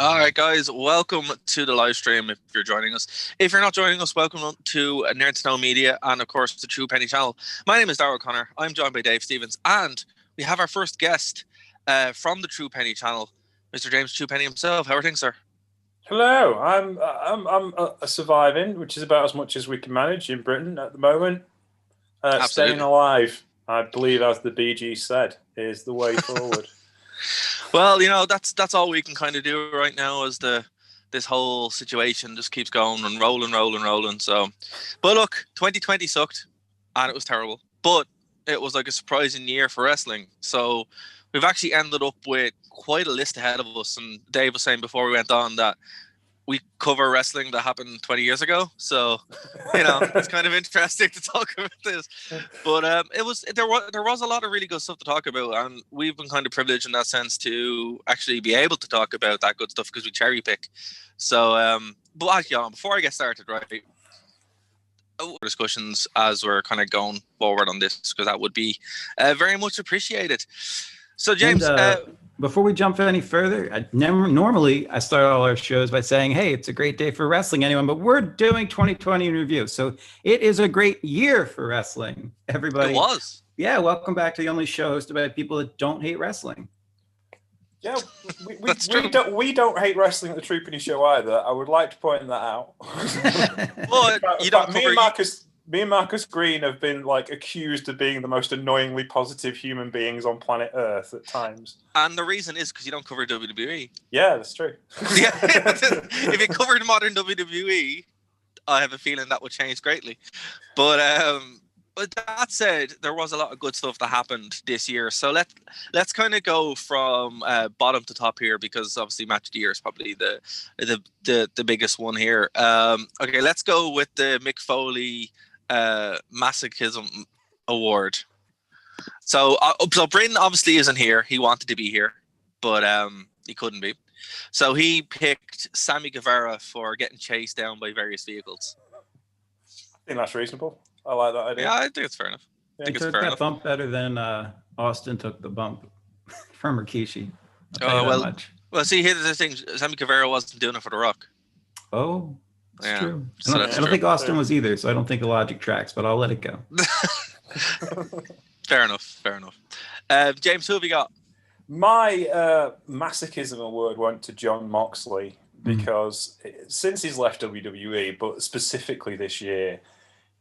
All right, guys, welcome to the live stream if you're joining us. If you're not joining us, welcome to Nerd to Know Media and, of course, the True Penny channel. My name is Darrell Connor. I'm joined by Dave Stevens, and we have our first guest from the True Penny channel, Mr. James True Penny himself. How are things, sir? Hello, I'm surviving, which is about as much as we can manage in Britain at the moment. Staying alive, I believe, as the BG said, is the way forward. Well, that's all we can kind of do right now as this whole situation just keeps going and rolling. So, but look, 2020 sucked and it was terrible, but it was like a surprising year for wrestling. So we've actually ended up with quite a list ahead of us. And Dave was saying before we went on that we cover wrestling that happened 20 years ago. So, it's kind of interesting to talk about this. But there was a lot of really good stuff to talk about. And we've been kind of privileged in that sense to actually be able to talk about that good stuff because we cherry pick. So, but actually, before I get started, right, discussions as we're kind of going forward on this, because that would be very much appreciated. So, James, before we jump any further, normally I start all our shows by saying, hey, it's a great day for wrestling, anyone, but we're doing 2020 in review. So it is a great year for wrestling, everybody. It was. Yeah, welcome back to the only show hosted by people that don't hate wrestling. Yeah, we don't hate wrestling at the True Penny Show either. I would like to point that out. Me and Marcus Green have been accused of being the most annoyingly positive human beings on planet Earth at times. And the reason is because you don't cover WWE. Yeah, that's true. Yeah, if you covered modern WWE, I have a feeling that would change greatly. But that said, there was a lot of good stuff that happened this year. So let's kind of go from bottom to top here, because obviously Match of the Year is probably the biggest one here. Okay, let's go with the Mick Foley Masochism award. So Bryn obviously isn't here. He wanted to be here, but he couldn't be. So he picked Sammy Guevara for getting chased down by various vehicles. I think that's reasonable. I like that idea. Yeah, I think it's fair enough. Yeah, he took that bump better than Austin took the bump from Rikishi. Well, see, here's the thing. Sammy Guevara wasn't doing it for The Rock. Oh, that's true. So I don't think Austin was either, so I don't think the logic tracks, but I'll let it go. Fair enough. James, who have you got? My Masochism award went to Jon Moxley because since he's left WWE, but specifically this year,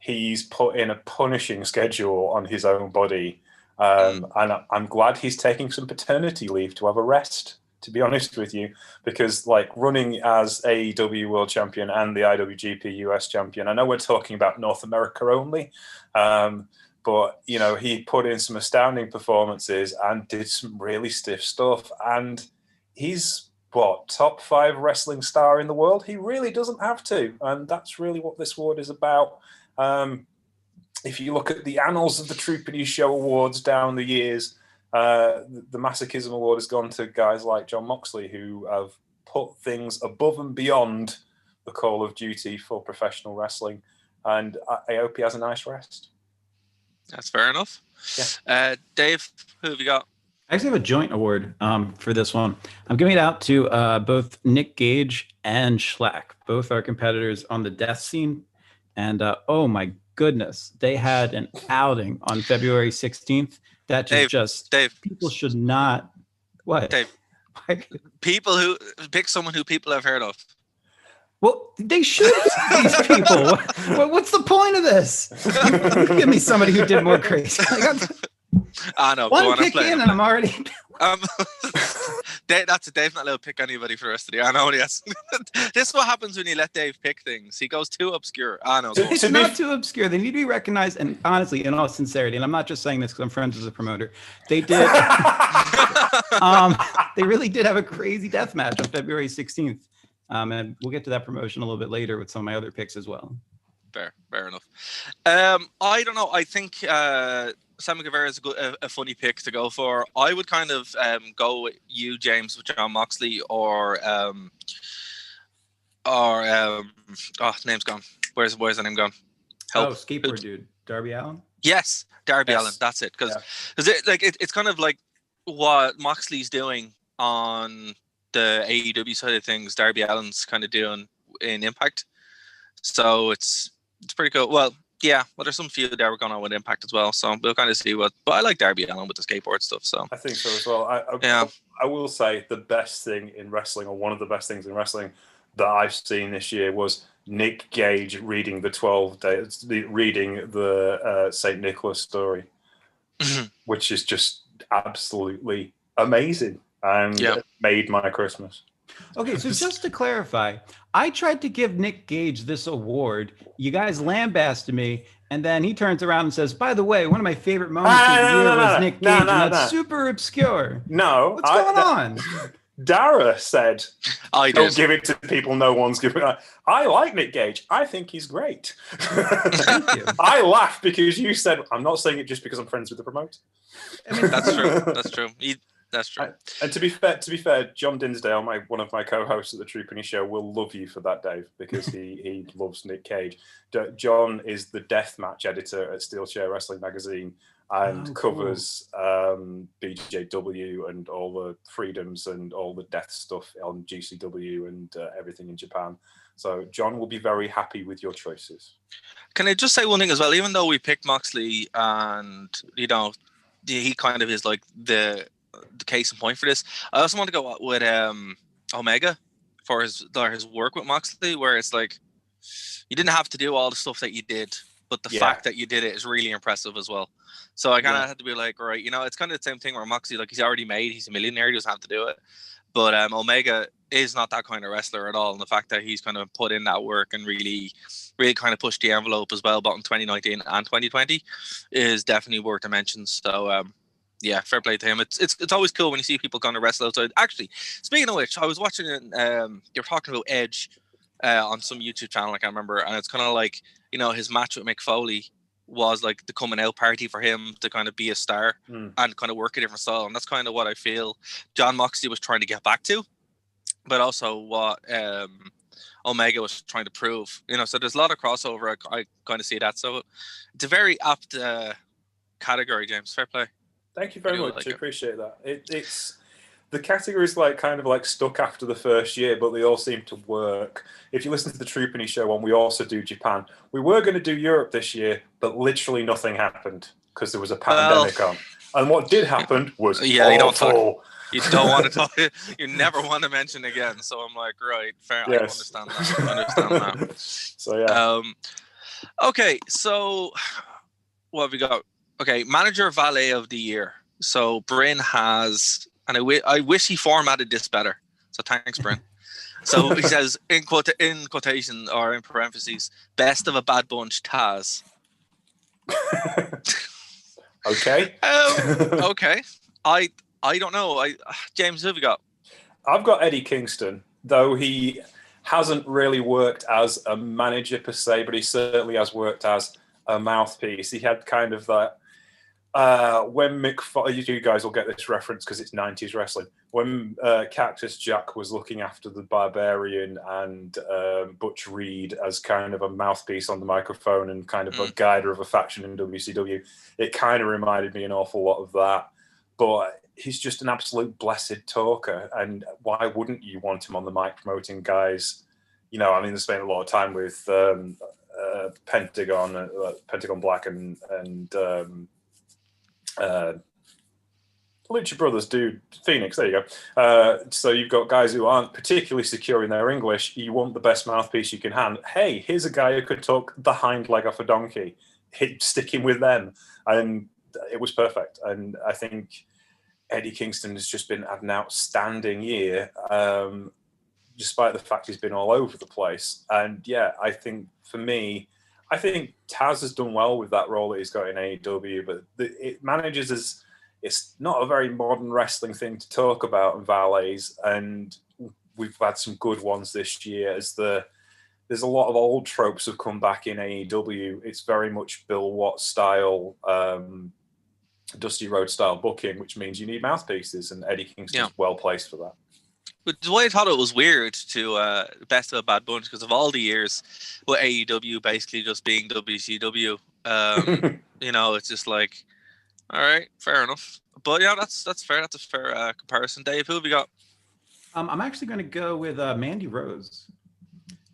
he's put in a punishing schedule on his own body. And I'm glad he's taking some paternity leave to have a rest, to be honest with you, because running as AEW World Champion and the IWGP US Champion, I know we're talking about North America only, but he put in some astounding performances and did some really stiff stuff. And he's top 5 wrestling star in the world. He really doesn't have to, and that's really what this award is about. If you look at the annals of the True Penny Show awards down the years, the Masochism Award has gone to guys like Jon Moxley, who have put things above and beyond the call of duty for professional wrestling. And I hope he has a nice rest. That's fair enough. Yeah. Dave, who have you got? I actually have a joint award for this one. I'm giving it out to both Nick Gage and Schlack. Both are competitors on the death scene. And oh my goodness, they had an outing on February 16th. That Dave, people should not. What? Dave, people who pick someone who people have heard of. Well, they should. These people. What's the point of this? Give me somebody who did more crazy. I know. One pick in, and I'm already. That's Dave's not allowed to pick anybody for the rest of the year. I know. Yes. This is what happens when you let Dave pick things. He goes too obscure. I know. It's not too obscure. They need to be recognized, and honestly, in all sincerity, and I'm not just saying this because I'm friends with the promoter. They did. They really did have a crazy death match on February 16th. And we'll get to that promotion a little bit later with some of my other picks as well. Fair enough. I don't know. I think Sammy Guevara is a funny pick to go for. I would kind of go with you, James, with Jon Moxley, or name's gone. Where's the name gone? Help. Oh, skateboard dude, Darby Allin. Yes, Darby Allin. That's it. Because it's kind of like what Moxley's doing on the AEW side of things, Darby Allin's kind of doing in Impact. So it's pretty cool. Well, yeah, there's some feud there going on with Impact as well. So we'll kind of see what. But I like Darby Allin with the skateboard stuff. So I think so as well. I will say the best thing in wrestling, or one of the best things in wrestling that I've seen this year, was Nick Gage reading the Saint Nicholas story, which is just absolutely amazing and made my Christmas. Okay, so just to clarify, I tried to give Nick Gage this award. You guys lambasted me, and then he turns around and says, "By the way, one of my favorite moments of the year was Nick Gage, and that's super obscure." No, what's going on? Dara said, "Don't give it to people no one's giving." I like Nick Gage. I think he's great. Thank you. I laughed because you said, "I'm not saying it just because I'm friends with the promoter." I mean, that's true. That's true. That's true. And to be fair, John Dinsdale, one of my co-hosts at the True Penny Show, will love you for that, Dave, because he loves Nick Cage. John is the deathmatch editor at Steelchair Wrestling Magazine and covers BJW and all the freedoms and all the death stuff on GCW and everything in Japan. So John will be very happy with your choices. Can I just say one thing as well? Even though we picked Moxley, and he kind of is like the case in point for this, I also want to go with Omega for his work with Moxley, where it's like you didn't have to do all the stuff that you did, but the fact that you did it is really impressive as well. So I kind of had to be like, right, it's kind of the same thing where Moxley, like, he's already made, he's a millionaire, he doesn't have to do it. But Omega is not that kind of wrestler at all, and the fact that he's kind of put in that work and really kind of pushed the envelope as well, both in 2019 and 2020, is definitely worth a mention. So yeah, fair play to him. It's always cool when you see people kind of wrestle outside. Actually, speaking of which, I was watching you're talking about Edge on some YouTube channel, I can't remember, and it's kind of like, his match with Mick Foley was like the coming out party for him to kind of be a star and kind of work a different style, and that's kind of what I feel John Moxley was trying to get back to, but also what Omega was trying to prove. So there's a lot of crossover. I kind of see that. So it's a very apt category, James. Fair play. Thank you very much. I appreciate that. It's the categories kind of stuck after the first year, but they all seem to work. If you listen to the True Penny Show one, we also do Japan. We were going to do Europe this year, but literally nothing happened because there was a pandemic on. And what did happen was awful. You don't want to talk. You never want to mention again. So I'm like, right, fair. Yes. I understand that. So yeah. Okay, so what have we got? Okay, manager Valet of the year. So Bryn has, and I wish he formatted this better. So thanks, Bryn. So he says in quotation or in parentheses, best of a bad bunch, Taz. Okay. Okay. I don't know. James, who have you got? I've got Eddie Kingston, though he hasn't really worked as a manager per se, but he certainly has worked as a mouthpiece. He had kind of that. When Mick, you guys will get this reference because it's 90s wrestling. When Cactus Jack was looking after the Barbarian and Butch Reed as kind of a mouthpiece on the microphone and kind of a guider of a faction in WCW, it kind of reminded me an awful lot of that. But he's just an absolute blessed talker, and why wouldn't you want him on the mic promoting guys? They spent a lot of time with Pentagon Black and Lucha Brothers, dude, Phoenix, there you go. So you've got guys who aren't particularly secure in their English. You want the best mouthpiece you can hand. Hey, here's a guy who could talk the hind leg off a donkey. Sticking with them. And it was perfect. And I think Eddie Kingston has just had an outstanding year, despite the fact he's been all over the place. And yeah, I think for me, Taz has done well with that role that he's got in AEW, but it manages as it's not a very modern wrestling thing to talk about in Valets, and we've had some good ones this year. There's a lot of old tropes have come back in AEW. It's very much Bill Watts style, Dusty Rhodes style booking, which means you need mouthpieces, and Eddie Kingston's well placed for that. But the way I thought it was weird to best of a bad bunch, because of all the years with AEW basically just being WCW, it's just like, all right, fair enough. But yeah, that's fair. That's a fair comparison. Dave, who have we got? I'm actually going to go with Mandy Rose.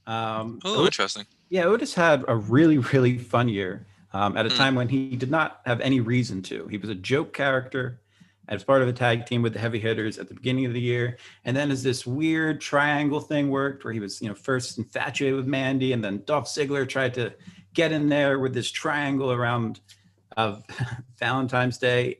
Interesting. Yeah, Otis had a really, really fun year at a Mm. time when he did not have any reason to. He was a joke character as part of a tag team with the heavy hitters at the beginning of the year. And then as this weird triangle thing worked where he was, first infatuated with Mandy, and then Dolph Ziggler tried to get in there with this triangle around Valentine's Day.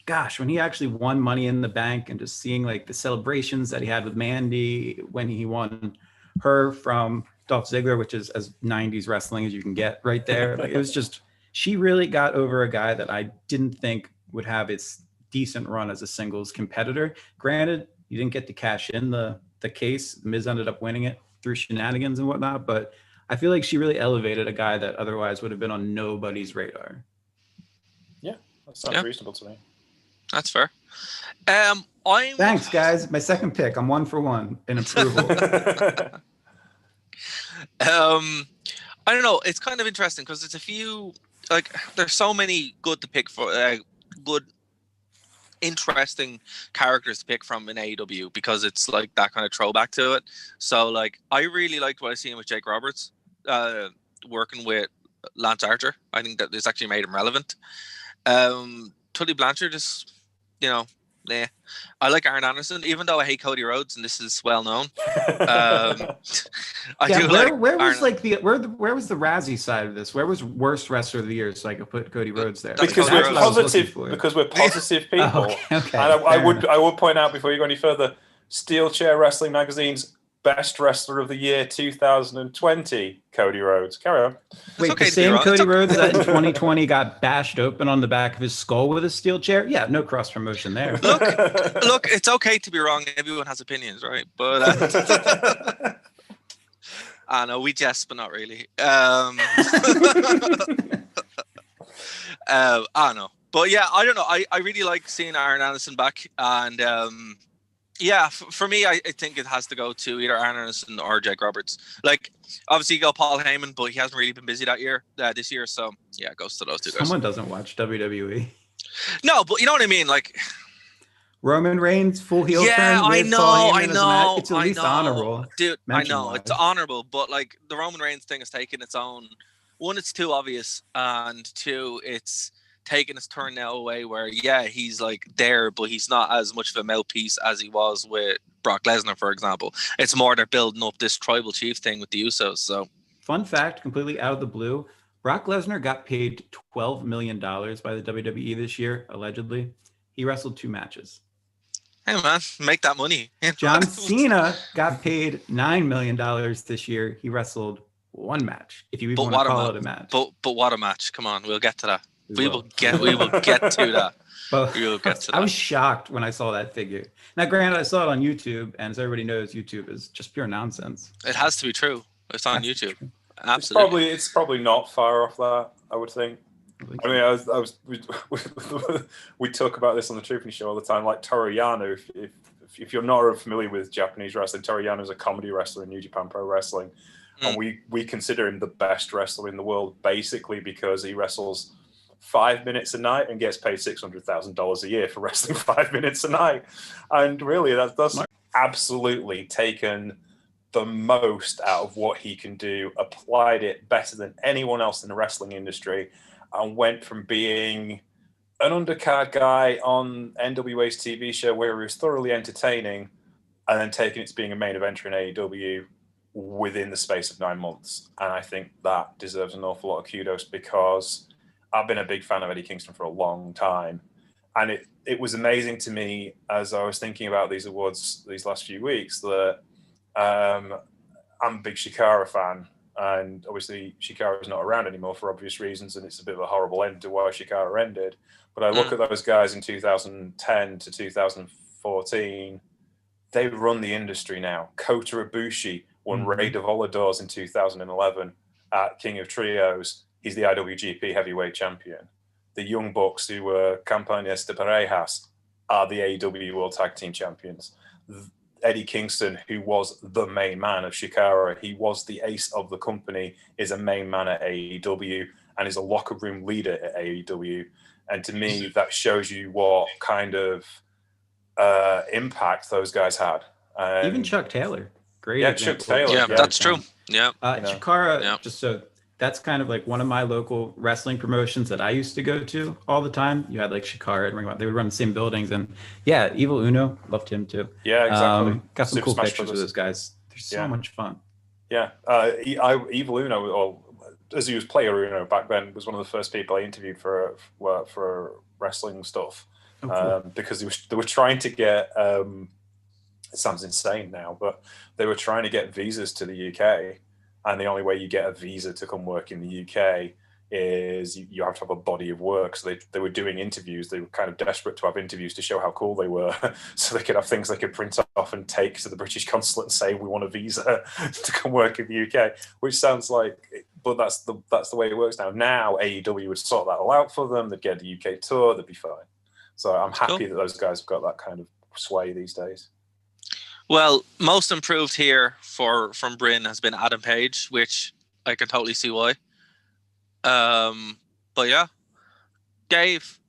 Gosh, when he actually won Money in the Bank and just seeing like the celebrations that he had with Mandy when he won her from Dolph Ziggler, which is as 90s wrestling as you can get right there. Like, it was just, she really got over a guy that I didn't think would have its decent run as a singles competitor. Granted, you didn't get to cash in the case. Miz ended up winning it through shenanigans and whatnot, but I feel like she really elevated a guy that otherwise would have been on nobody's radar. Yeah, that sounds reasonable to me. That's fair. Thanks, guys. My second pick. I'm 1 for 1 in approval. I don't know. It's kind of interesting because it's a few, like, there's so many good to pick for, good, interesting characters to pick from in AEW because it's like that kind of throwback to it. So, like, I really liked what I seen with Jake Roberts working with Lance Archer. I think that this actually made him relevant. Tully Blanchard is, nah. I like Arn Anderson, even though I hate Cody Rhodes, and this is well known. Where was the Razzie side of this? Where was worst wrestler of the year, so I could put Cody Rhodes there? Because we're positive. Because we're positive people. Okay. And I would point out before you go any further, Steel Chair Wrestling Magazine's Best Wrestler of the Year 2020, Cody Rhodes. Carry on. Wait, the same Cody Rhodes that in 2020 got bashed open on the back of his skull with a steel chair? Yeah, no cross promotion there. Look, it's okay to be wrong. Everyone has opinions, right? But I know we jest, but not really. I don't know. But yeah, I don't know. I really like seeing Arn Anderson back, and yeah, for me, I think it has to go to either Arn Anderson or Jake Roberts. Like, obviously, you go Paul Heyman, but he hasn't really been busy this year. So, yeah, it goes to those two guys. Someone doesn't watch WWE. No, but you know what I mean? Like, Roman Reigns, full heel turn. Yeah, I know. It's at least honorable. Dude, I know. It's honorable, but, like, the Roman Reigns thing has taken its own. One, it's too obvious, and two, it's taking his turn now away where, yeah, he's like there, but he's not as much of a mouthpiece as he was with Brock Lesnar, for example. It's more they're building up this tribal chief thing with the Usos. So, fun fact, completely out of the blue, Brock Lesnar got paid $12 million by the WWE this year, allegedly. He wrestled 2 matches. Hey man, make that money. John Cena got paid $9 million this year. He wrestled 1 match, if you even want to call it a match. But what a match! Come on, we'll get to that. We will get to that. We will get to that. I was shocked when I saw that figure. Now, granted, I saw it on YouTube, and as everybody knows, YouTube is just pure nonsense. It has to be true. It's on YouTube. Absolutely. It's probably not far off that, I would think. I mean, we talk about this on the Truthing Show all the time. Like Toru Yano, if you're not familiar with Japanese wrestling, Toru Yano is a comedy wrestler in New Japan Pro Wrestling, and we consider him the best wrestler in the world, basically because he wrestles 5 minutes a night and gets paid $600,000 a year for wrestling 5 minutes a night. And really, that's absolutely taken the most out of what he can do, applied it better than anyone else in the wrestling industry, and went from being an undercard guy on NWA's TV show where he was thoroughly entertaining, and then taking it to being a main eventer in AEW within the space of 9 months. And I think that deserves an awful lot of kudos, because I've been a big fan of Eddie Kingston for a long time. And it was amazing to me as I was thinking about these awards these last few weeks that I'm a big Shikara fan. And obviously Shikara is not around anymore for obvious reasons, and it's a bit of a horrible end to why Shikara ended. But I look at those guys in 2010 to 2014, they run the industry now. Kota Ibushi won Rey de Voladores in 2011 at King of Trios. He's the IWGP Heavyweight Champion. The Young Bucks, who were Campañas de Parejas, are the AEW World Tag Team Champions. Eddie Kingston, who was the main man of Shikara, he was the ace of the company, is a main man at AEW and is a locker room leader at AEW. And to me, that shows you what kind of impact those guys had. And even Chuck Taylor, great. Yeah, Chuck Taylor. Yeah, that's true. Yeah. Chikara, just so that's kind of like one of my local wrestling promotions that I used to go to all the time. You had like Chikara and Ring of Honor. They would run the same buildings, and yeah, Evil Uno, loved him too. Yeah, exactly. Got some Super cool Smash pictures Brothers. of those guys. They're so much fun. Yeah, Evil Uno, or as he was Player Uno back then, was one of the first people I interviewed for wrestling stuff. Oh, cool. Because they were trying to get. It sounds insane now, but they were trying to get visas to the UK, and the only way you get a visa to come work in the UK is you have to have a body of work. So they were doing interviews. They were kind of desperate to have interviews to show how cool they were, so they could have things they could print off and take to the British consulate and say, we want a visa to come work in the UK, which sounds like, but that's the way it works now. Now AEW would sort that all out for them. They'd get a UK tour. They'd be fine. So I'm happy that those guys have got that kind of sway these days. Well, most improved here from Bryn has been Adam Page, which I can totally see why. But yeah, Dave,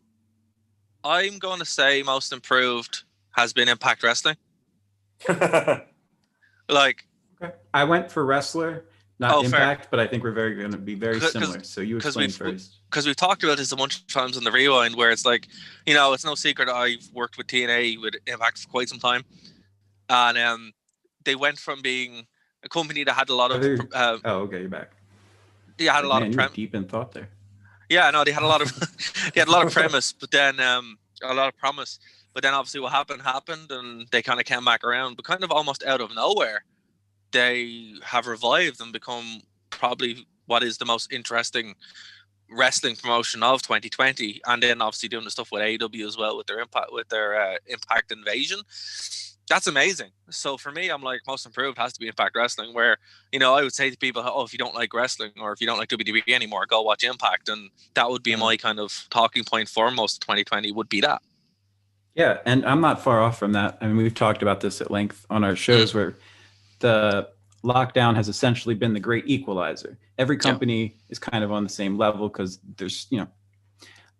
I'm going to say most improved has been Impact Wrestling. Like, okay. I went for wrestler, not Impact, but I think we're going to be very similar. So you explain first. Because we've talked about this a bunch of times in the Rewind, where it's like, it's no secret I've worked with TNA, with Impact for quite some time. And they went from being a company that had a lot of... okay, you're back. They had a lot of deep in thought there. Yeah, no, they had a lot of premise, but then a lot of promise. But then obviously what happened, and they kind of came back around. But kind of almost out of nowhere, they have revived and become probably what is the most interesting wrestling promotion of 2020. And then obviously doing the stuff with AEW as well, with their Impact Invasion. That's amazing. So for me, I'm like, most improved has to be Impact Wrestling, where, I would say to people, if you don't like wrestling or if you don't like WWE anymore, go watch Impact. And that would be my kind of talking point for most of 2020 would be that. Yeah. And I'm not far off from that. I mean, we've talked about this at length on our shows where the lockdown has essentially been the great equalizer. Every company is kind of on the same level because there's,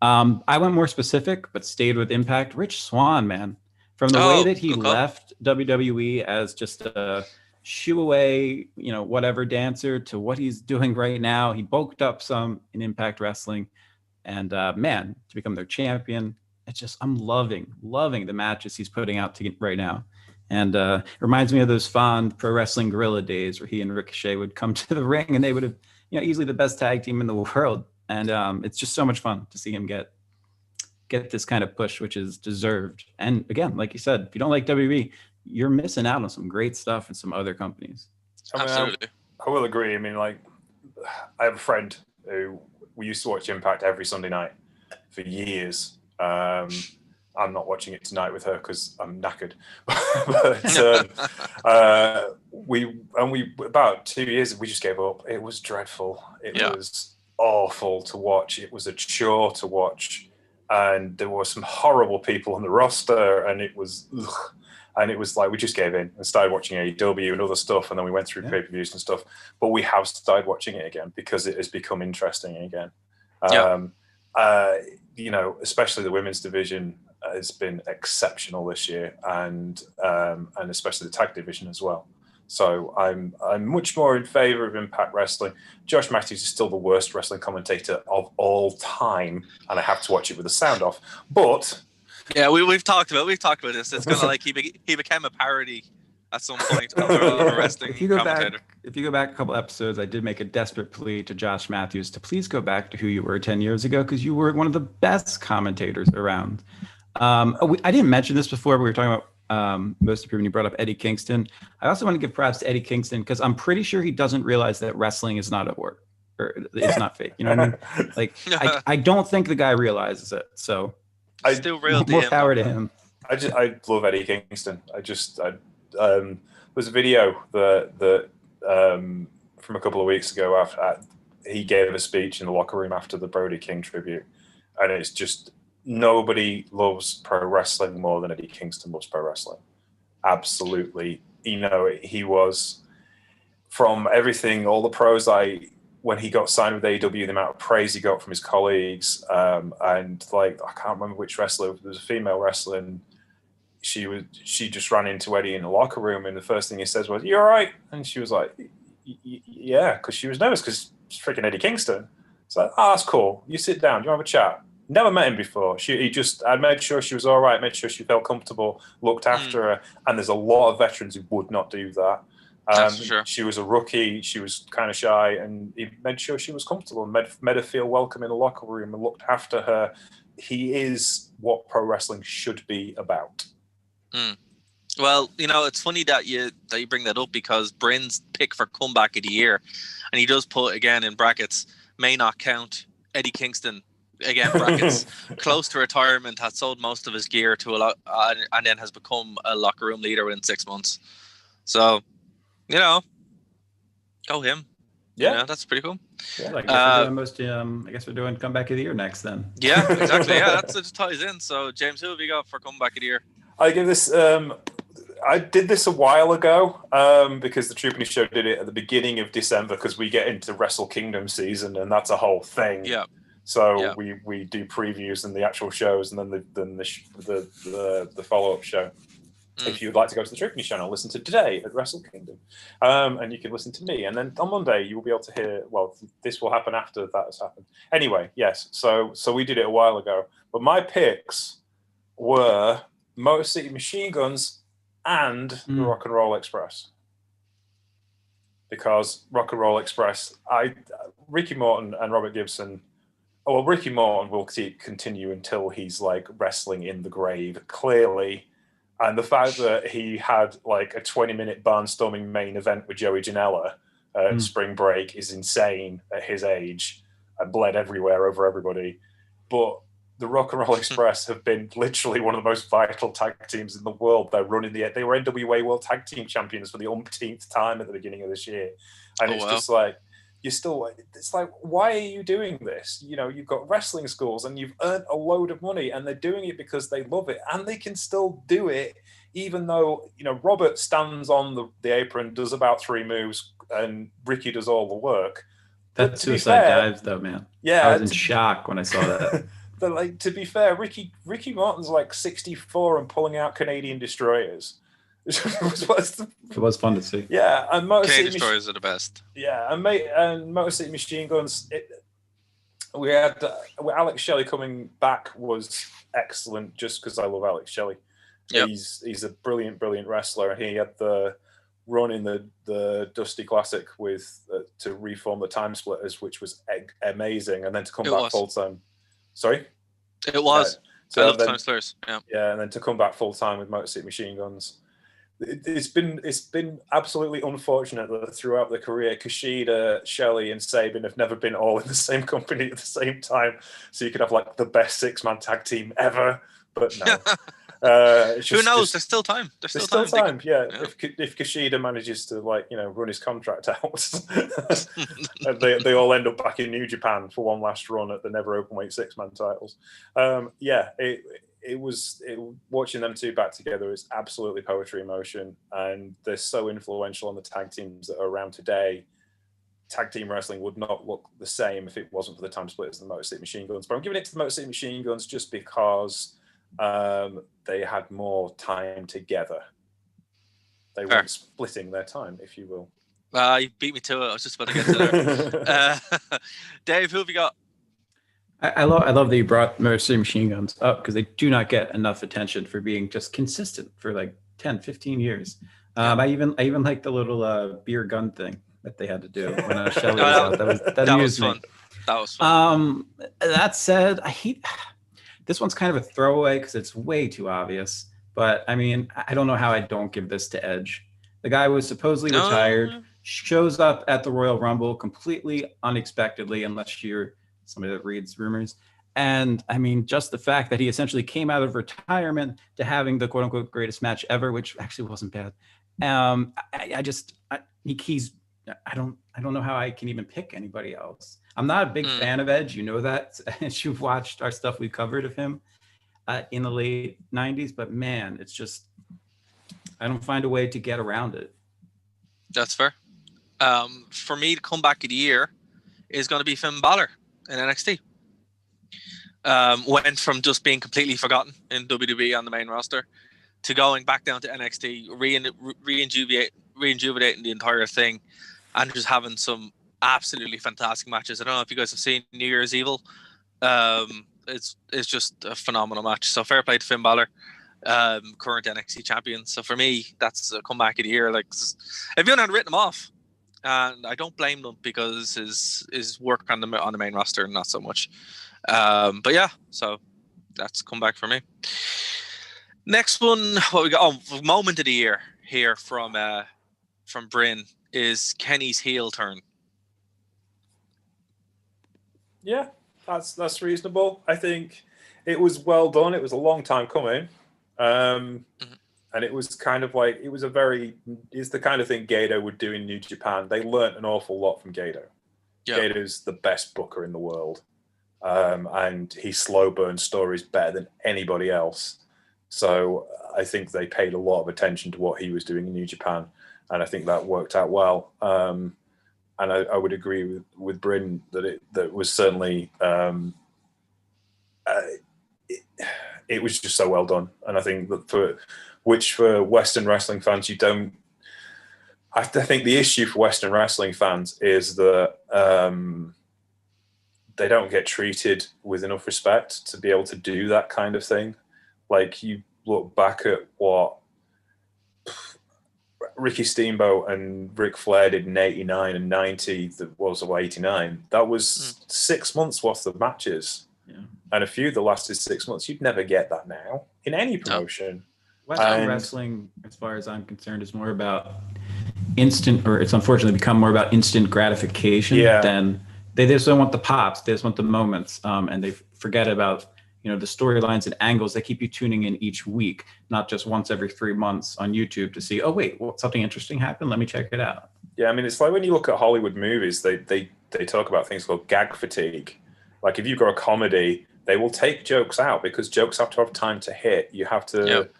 I went more specific, but stayed with Impact. Rich Swann, man. From the way that he left WWE as just a shoo away, whatever dancer, to what he's doing right now, he bulked up some in Impact Wrestling, and to become their champion, it's just, I'm loving the matches he's putting out right now, and it reminds me of those fond Pro Wrestling Guerrilla days where he and Ricochet would come to the ring and they would have, easily the best tag team in the world, and it's just so much fun to see him get this kind of push, which is deserved. And again, like you said, if you don't like WWE, you're missing out on some great stuff in some other companies. Absolutely. I will agree. I mean, like, I have a friend who we used to watch Impact every Sunday night for years. I'm not watching it tonight with her because I'm knackered. But we about 2 years, we just gave up. It was dreadful. It was awful to watch. It was a chore to watch. And there were some horrible people on the roster, and it was like we just gave in and started watching AEW and other stuff, and then we went through pay-per-views and stuff. But we have started watching it again because it has become interesting again. Especially the women's division has been exceptional this year, and especially the tag division as well. So I'm much more in favor of Impact Wrestling. Josh Matthews is still the worst wrestling commentator of all time, and I have to watch it with the sound off. But yeah, we've talked about this. It's kind of like he became a parody at some point of a wrestling commentator. If you go back a couple episodes, I did make a desperate plea to Josh Matthews to please go back to who you were 10 years ago, because you were one of the best commentators around. I didn't mention this before, but we were talking about most of you when you brought up Eddie Kingston. I also want to give props to Eddie Kingston because I'm pretty sure he doesn't realize that wrestling is not at work, or it's not fake. You know what I mean? Like, I don't think the guy realizes it. So still real more power to him. I love Eddie Kingston. There's a video that from a couple of weeks ago after he gave a speech in the locker room after the Brody King tribute, and it's just, nobody loves pro wrestling more than Eddie Kingston loves pro wrestling. Absolutely. He was, from everything, all the pros when he got signed with AEW, the amount of praise he got from his colleagues, and like, I can't remember which wrestler, there was a female wrestler, and she just ran into Eddie in the locker room, and the first thing he says was, "You all right?" And she was like, "Yeah," because she was nervous because it's freaking Eddie Kingston. It's like, "Oh, that's cool. You sit down. Do you want to have a chat?" Never met him before. I made sure she was all right, made sure she felt comfortable, looked after her. And there's a lot of veterans who would not do that. That's for sure. She was a rookie. She was kind of shy, and he made sure she was comfortable and made her feel welcome in the locker room and looked after her. He is what pro wrestling should be about. Well, it's funny that you bring that up, because Bryn's pick for comeback of the year, and he does put, again in brackets, may not count, Eddie Kingston, again brackets, close to retirement, has sold most of his gear to a lot, and then has become a locker room leader within 6 months. So, go him. Yeah, that's pretty cool. Yeah, I guess we're doing comeback of the year next then. Yeah, exactly. Yeah, that just ties in. So, James, who have you got for comeback of the year? I give this. I did this a while ago because the Troopany Show did it at the beginning of December, because we get into Wrestle Kingdom season, and that's a whole thing. Yeah. So we do previews and the actual shows, and then the follow up show. If you'd like to go to the Troopany channel, listen to Today at Wrestle Kingdom, and you can listen to me. And then on Monday you will be able to hear. Well, this will happen after that has happened. Anyway, yes. So we did it a while ago, but my picks were Motor City Machine Guns and the Rock and Roll Express, because Rock and Roll Express, Ricky Morton and Robert Gibson. Well, Ricky Morton will continue until he's like wrestling in the grave, clearly. And the fact that he had like a 20-minute barnstorming main event with Joey Janela at Spring Break is insane at his age, and bled everywhere over everybody. But the Rock and Roll Express have been literally one of the most vital tag teams in the world. They were NWA World Tag Team Champions for the umpteenth time at the beginning of this year. And just like, it's like, why are you doing this? You've got wrestling schools and you've earned a load of money, and they're doing it because they love it, and they can still do it, even though, Robert stands on the apron, does about 3 moves, and Ricky does all the work. That suicide dives though, man. Yeah. I was in shock when I saw that. But like, to be fair, Ricky Martin's like 64 and pulling out Canadian destroyers. It was fun to see. Yeah, and Canadian destroyers are the best. Yeah, and Motor City Machine Guns. We had Alex Shelley coming back was excellent, just because I love Alex Shelley. Yep. He's a brilliant wrestler, and he had the run in the Dusty Classic with to reform the Time Splitters, which was amazing, and then to come back full time. Sorry, it was. So I love Time Splitters. Yeah, and then to come back full time with Motor City Machine Guns. It's been absolutely unfortunate that throughout their career, Kushida, Shelley, and Sabin have never been all in the same company at the same time. So you could have like the best 6-man tag team ever, but no. Who knows? There's still time. There's still time. Yeah. If Kushida manages to run his contract out, they all end up back in New Japan for one last run at the never openweight 6-man titles. Watching them two back together is absolutely poetry in motion, and they're so influential on the tag teams that are around today. Tag team wrestling would not look the same if it wasn't for the Time Splitters and the Motor City Machine Guns. But I'm giving it to the Motor City Machine Guns just because they had more time together. They weren't splitting their time, if you will. You beat me to it. I was just about to get to there. Dave, who have you got? I love that you brought Motor City Machine Guns up, because they do not get enough attention for being just consistent for like 10, 15 years. I even like the little beer gun thing that they had to do when Shelley was out. That amused me. That was fun. That said, I hate this one's kind of a throwaway because it's way too obvious. But I mean, I don't know how I don't give this to Edge. The guy was supposedly retired, shows up at the Royal Rumble completely unexpectedly, unless you're somebody that reads rumors. And I mean, just the fact that he essentially came out of retirement to having the quote unquote greatest match ever, which actually wasn't bad. I don't know how I can even pick anybody else. I'm not a big fan of Edge. You know that, as you've watched our stuff we've covered of him in the late 90s, but man, it's just, I don't find a way to get around it. That's fair. For me, the comeback of the year is going to be Finn Balor in NXT. Went from just being completely forgotten in WWE on the main roster to going back down to NXT, rejuvenating the entire thing, and just having some absolutely fantastic matches. I don't know if you guys have seen New Year's Evil. It's just a phenomenal match. So fair play to Finn Balor, current NXT champion. So for me, that's a comeback of the year. Like, everyone had written him off, and I don't blame them because his work on the main roster, not so much. But yeah, so that's comeback for me. Next one, what we got? Oh, moment of the year here from Bryn is Kenny's heel turn. Yeah, that's reasonable. I think it was well done. It was a long time coming, and it was kind of like it's the kind of thing Gato would do in New Japan. They learnt an awful lot from Gato. Yeah. Gato's the best booker in the world, and he slow burns stories better than anybody else. So I think they paid a lot of attention to what he was doing in New Japan, and I think that worked out well. And I would agree with Bryn that was certainly it was just so well done. And I think that for Western wrestling fans, I think the issue for Western wrestling fans is that they don't get treated with enough respect to be able to do that kind of thing. Like, you look back at what Ricky Steamboat and Ric Flair did in 89 and 90, that was 89. That was 6 months worth of matches. Yeah. And a few that lasted 6 months. You'd never get that now in any promotion. Western wrestling, as far as I'm concerned, is more about it's unfortunately become more about instant gratification than they just don't want the pops. They just want the moments. And they forget about the storylines and angles that keep you tuning in each week, not just once every 3 months on YouTube to see, oh, wait, something interesting happened. Let me check it out. Yeah, I mean, it's like when you look at Hollywood movies, they talk about things called gag fatigue. Like, if you've got a comedy, they will take jokes out because jokes have to have time to hit. You have to,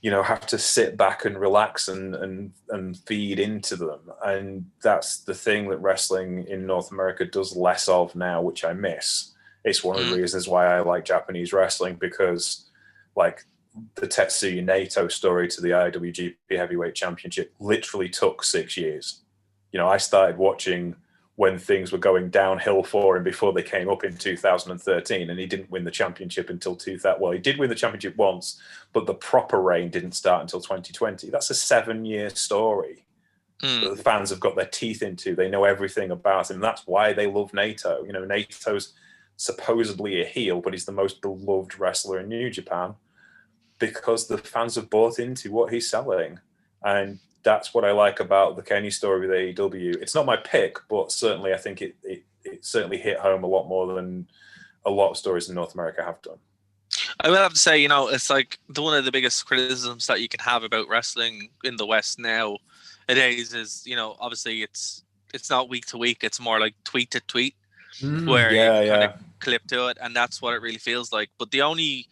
have to sit back and relax and feed into them. And that's the thing that wrestling in North America does less of now, which I miss. It's one of the reasons why I like Japanese wrestling, because like the Tetsuya Naito story to the IWGP Heavyweight Championship literally took 6 years. I started watching when things were going downhill for him before they came up in 2013, and he didn't win the championship until 2000. Well, he did win the championship once, but the proper reign didn't start until 2020. That's a 7-year story that the fans have got their teeth into. They know everything about him. That's why they love Naito. Nato's supposedly a heel, but he's the most beloved wrestler in New Japan because the fans have bought into what he's selling. And that's what I like about the Kenny story with AEW. It's not my pick, but certainly I think it certainly hit home a lot more than a lot of stories in North America have done. I will have to say, it's like one of the biggest criticisms that you can have about wrestling in the West nowadays is, obviously it's not week to week. It's more like tweet to tweet. Where you kind of clip to it, and that's what it really feels like. But the only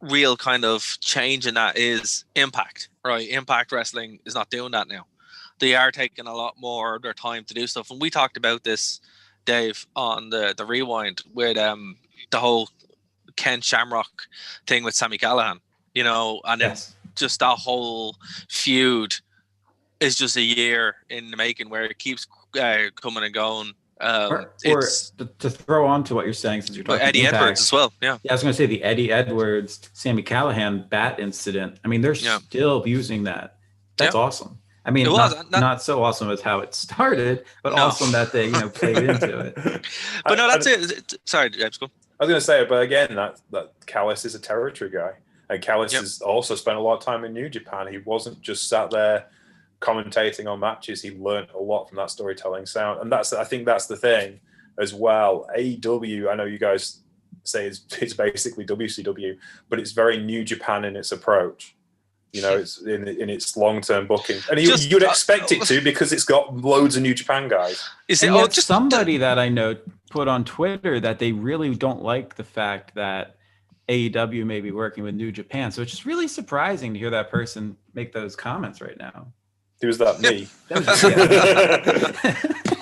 real kind of change in that is Impact, right? Impact Wrestling is not doing that now. They are taking a lot more of their time to do stuff, and we talked about this, Dave, on the Rewind with the whole Ken Shamrock thing with Sami Callihan, and then just that whole feud is just a year in the making, where it keeps coming and going. Or to throw on to what you're saying, since you're talking Eddie Impact, Edwards as well. Yeah, I was going to say the Eddie Edwards, Sami Callihan bat incident. I mean, they're still using that. That's awesome. I mean, not so awesome as how it started, but awesome that they played into it. But no, that's it. Sorry, James, go. I was going to say, but again, that Callis is a territory guy, and Callis has also spent a lot of time in New Japan. He wasn't just sat there commentating on matches. He learned a lot from that storytelling sound, and I think that's the thing as well. AEW, I know you guys say it's basically WCW, but it's very New Japan in its approach. It's in its long-term booking, and you'd expect it to, because it's got loads of New Japan guys. Is it just somebody that I know put on Twitter that they really don't like the fact that AEW may be working with New Japan? So it's just really surprising to hear that person make those comments right now. Was that me?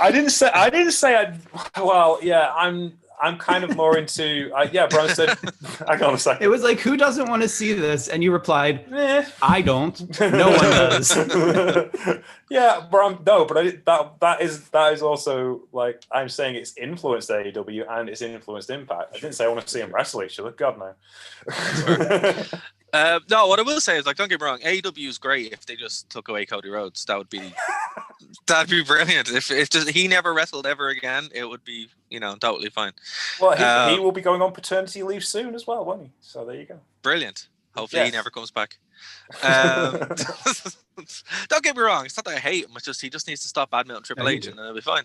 I didn't say. Well, yeah. I'm kind of more into Brian said. Hang on a second. It was like, who doesn't want to see this? And you replied, I don't. No one does. Yeah, but that is also like I'm saying it's influenced AEW and it's influenced Impact. I didn't say I want to see them wrestle each other. God no. No, what I will say is, like, don't get me wrong, AEW is great if they just took away Cody Rhodes. That'd be brilliant. If just he never wrestled ever again, it would be, totally fine. Well, he will be going on paternity leave soon as well, won't he? So there you go. Brilliant. Hopefully he never comes back. Don't get me wrong, it's not that I hate him. It's just he just needs to stop badmouthing Triple H and it'll be fine.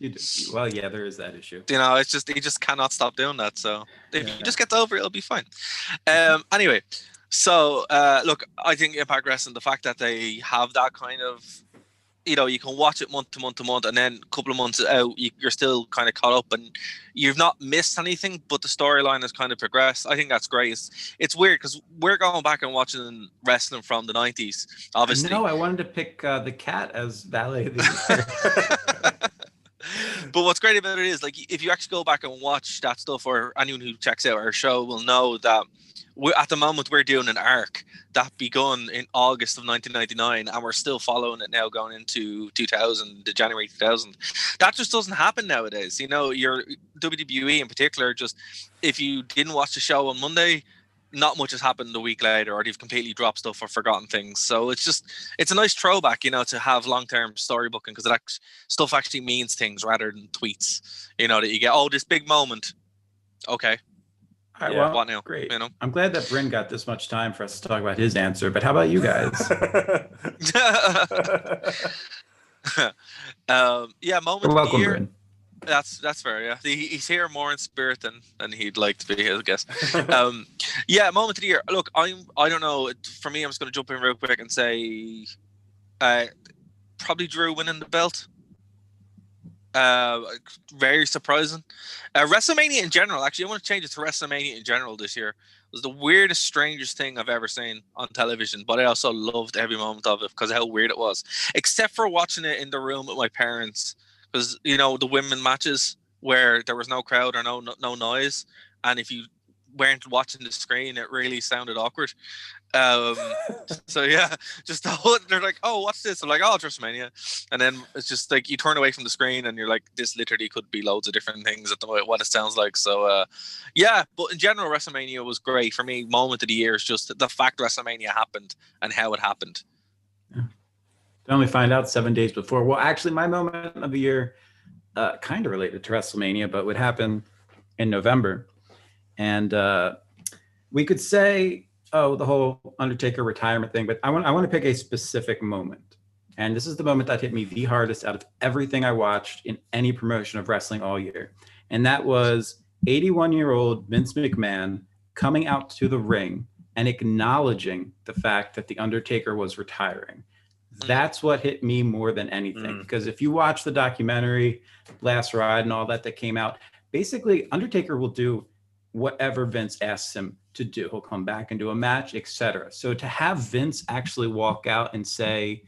Well, yeah, there is that issue. It's just he just cannot stop doing that. So if he just gets over it, it'll be fine. Anyway. So, look, I think Impact Wrestling, the fact that they have that kind of, you can watch it month to month to month, and then a couple of months out, you're still kind of caught up, and you've not missed anything, but the storyline has kind of progressed. I think that's great. It's weird because we're going back and watching wrestling from the 90s, obviously. No, I wanted to pick the cat as Valet. But what's great about it is, like, if you actually go back and watch that stuff, or anyone who checks out our show will know that at the moment we're doing an arc that begun in August of 1999, and we're still following it now going into 2000, the January 2000. That just doesn't happen nowadays. Your WWE in particular, just if you didn't watch the show on Monday, not much has happened a week later, or they've completely dropped stuff or forgotten things. So it's a nice throwback, to have long-term storybooking, because stuff actually means things rather than tweets, that you get, this big moment. Okay. All right, well, what now? Great. I'm glad that Bryn got this much time for us to talk about his answer, but how about you guys? Moment You're welcome, of the year. Bryn. That's fair. Yeah, he's here more in spirit than he'd like to be, I guess. Moment of the year. Look, I don't know. For me, I'm just going to jump in real quick and say, probably Drew winning the belt. Very surprising. WrestleMania in general, actually, I want to change it to WrestleMania in general this year. It was the weirdest, strangest thing I've ever seen on television, but I also loved every moment of it because of how weird it was, except for watching it in the room with my parents, because the women matches where there was no crowd or no noise, and if you weren't watching the screen, it really sounded awkward. So yeah, just they're like, oh, what's this? I'm like, oh, it's WrestleMania, and then it's just like you turn away from the screen and you're like, this literally could be loads of different things at the moment, what it sounds like. So but in general, WrestleMania was great for me. Moment of the year is just the fact WrestleMania happened and how it happened. Yeah. To only find out 7 days before. Well, actually, my moment of the year kind of related to WrestleMania, but would happen in November, and we could say, the whole Undertaker retirement thing, but I want to pick a specific moment. And this is the moment that hit me the hardest out of everything I watched in any promotion of wrestling all year. And that was 81-year-old Vince McMahon coming out to the ring and acknowledging the fact that the Undertaker was retiring. That's what hit me more than anything. Because if you watch the documentary, Last Ride and all that came out, basically Undertaker will do whatever Vince asks him to do. He'll come back and do a match, etc. So to have Vince actually walk out and say,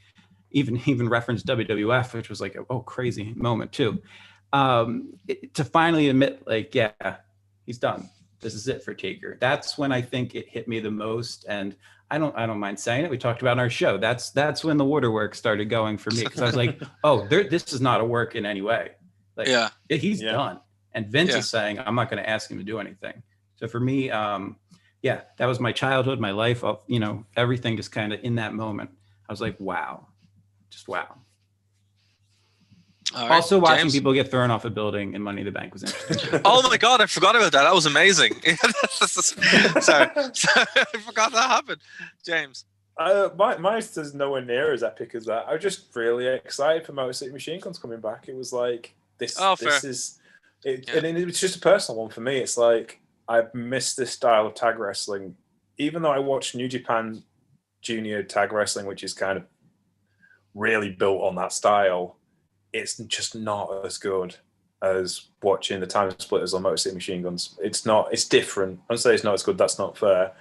even reference WWF, which was like a crazy moment too, to finally admit, like, yeah, he's done. This is it for Taker. That's when I think it hit me the most, and I don't mind saying it. We talked about in our show. That's when the waterworks started going for me, because I was like, this is not a work in any way. Like, he's done. And Vince is saying, I'm not going to ask him to do anything. So for me, that was my childhood, my life, of everything just kind of in that moment. I was like, wow, just wow. Right, also, watching James? people get thrown off a building in Money in the Bank was interesting. Oh my God, I forgot about that. That was amazing. Sorry, I forgot that happened. James. Mine is nowhere near as epic as that. I was just really excited for Motor City Machine Guns coming back. It was like this. This is it, and it was just a personal one for me. It's like I've missed this style of tag wrestling, even though I watched New Japan Junior Tag Wrestling, which is kind of really built on that style. It's just not as good as watching the Time Splitters on Motor City Machine Guns. It's not. It's different. I'm saying it's not as good. That's not fair.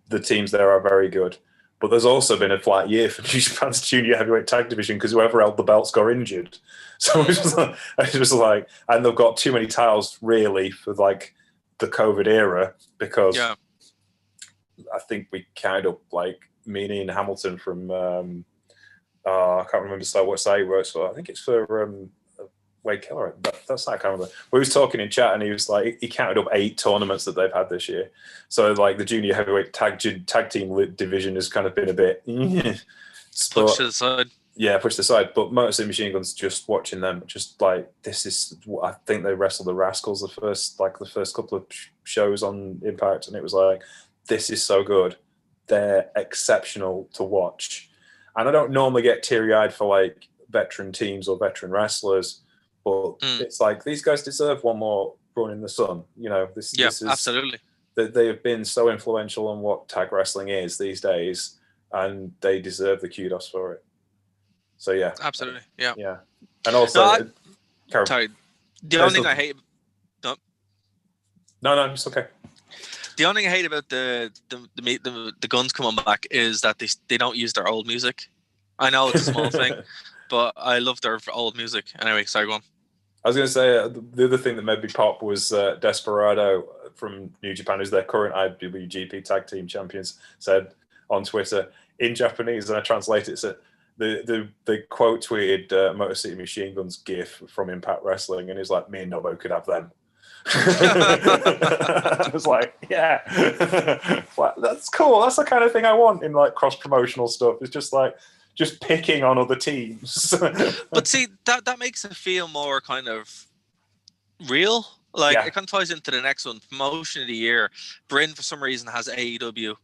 The teams there are very good. But there's also been a flat year for New Japan's junior heavyweight tag division because whoever held the belts got injured. So it was just like, and they've got too many titles really for like the COVID era, because Yeah. I think we counted up like me and Ian Hamilton from I can't remember what site he works for. I think it's for Wade Keller. That's not, I can't remember. We was talking in chat, and he was like, he counted up 8 tournaments that they've had this year. So like the junior heavyweight tag team division has kind of been a bit pushed to the side. Yeah, pushed aside. But Motor City Machine Guns, just watching them, just like, this is, I think they wrestled the Rascals the first couple of shows on Impact, and it was like, this is so good. They're exceptional to watch. And I don't normally get teary-eyed for like veteran teams or veteran wrestlers, but it's like, these guys deserve one more run in the sun. You know, this is absolutely. They have been so influential on what tag wrestling is these days, and they deserve the kudos for it. So yeah, absolutely, yeah. And also, sorry, the only thing I hate. No, it's okay. The only thing I hate about the Guns coming back is that they don't use their old music. I know it's a small thing, but I love their old music. Anyway, sorry, go on. I was going to say the other thing that made me pop was Desperado from New Japan, who's their current IWGP Tag Team Champions, said on Twitter in Japanese, and I translate it, said the quote tweeted Motor City Machine Guns GIF from Impact Wrestling, and he's like, me and Nobo could have them. I was like, yeah, like, that's cool. That's the kind of thing I want in like cross promotional stuff. It's just like picking on other teams. But see, that makes it feel more kind of real. Like it kind of ties into the next one. Promotion of the year. Bryn for some reason has AEW,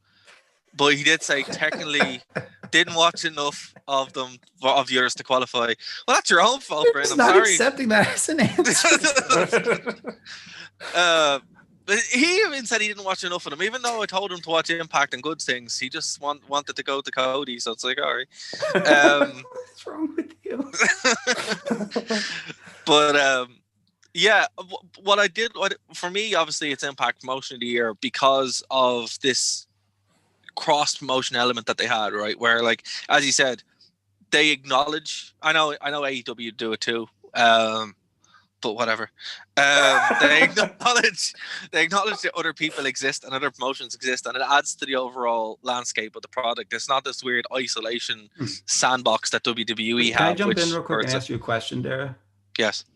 but he did say technically didn't watch enough of them of yours to qualify. Well, that's your own fault, Bryn. I'm not sorry. Accepting that as an answer. But he even said he didn't watch enough of them, even though I told him to watch Impact and good things. He just wanted to go to Cody, so it's like, all right. What's wrong with you? But yeah, what I did, for me, obviously, it's Impact Promotion of the Year because of this cross promotion element that they had, right? Where, like, as you said, they acknowledge. I know AEW do it too. But whatever. They acknowledge that other people exist and other promotions exist, and it adds to the overall landscape of the product. It's not this weird isolation sandbox that WWE have. Can I jump in real quick and ask you a question, Dara? Yes.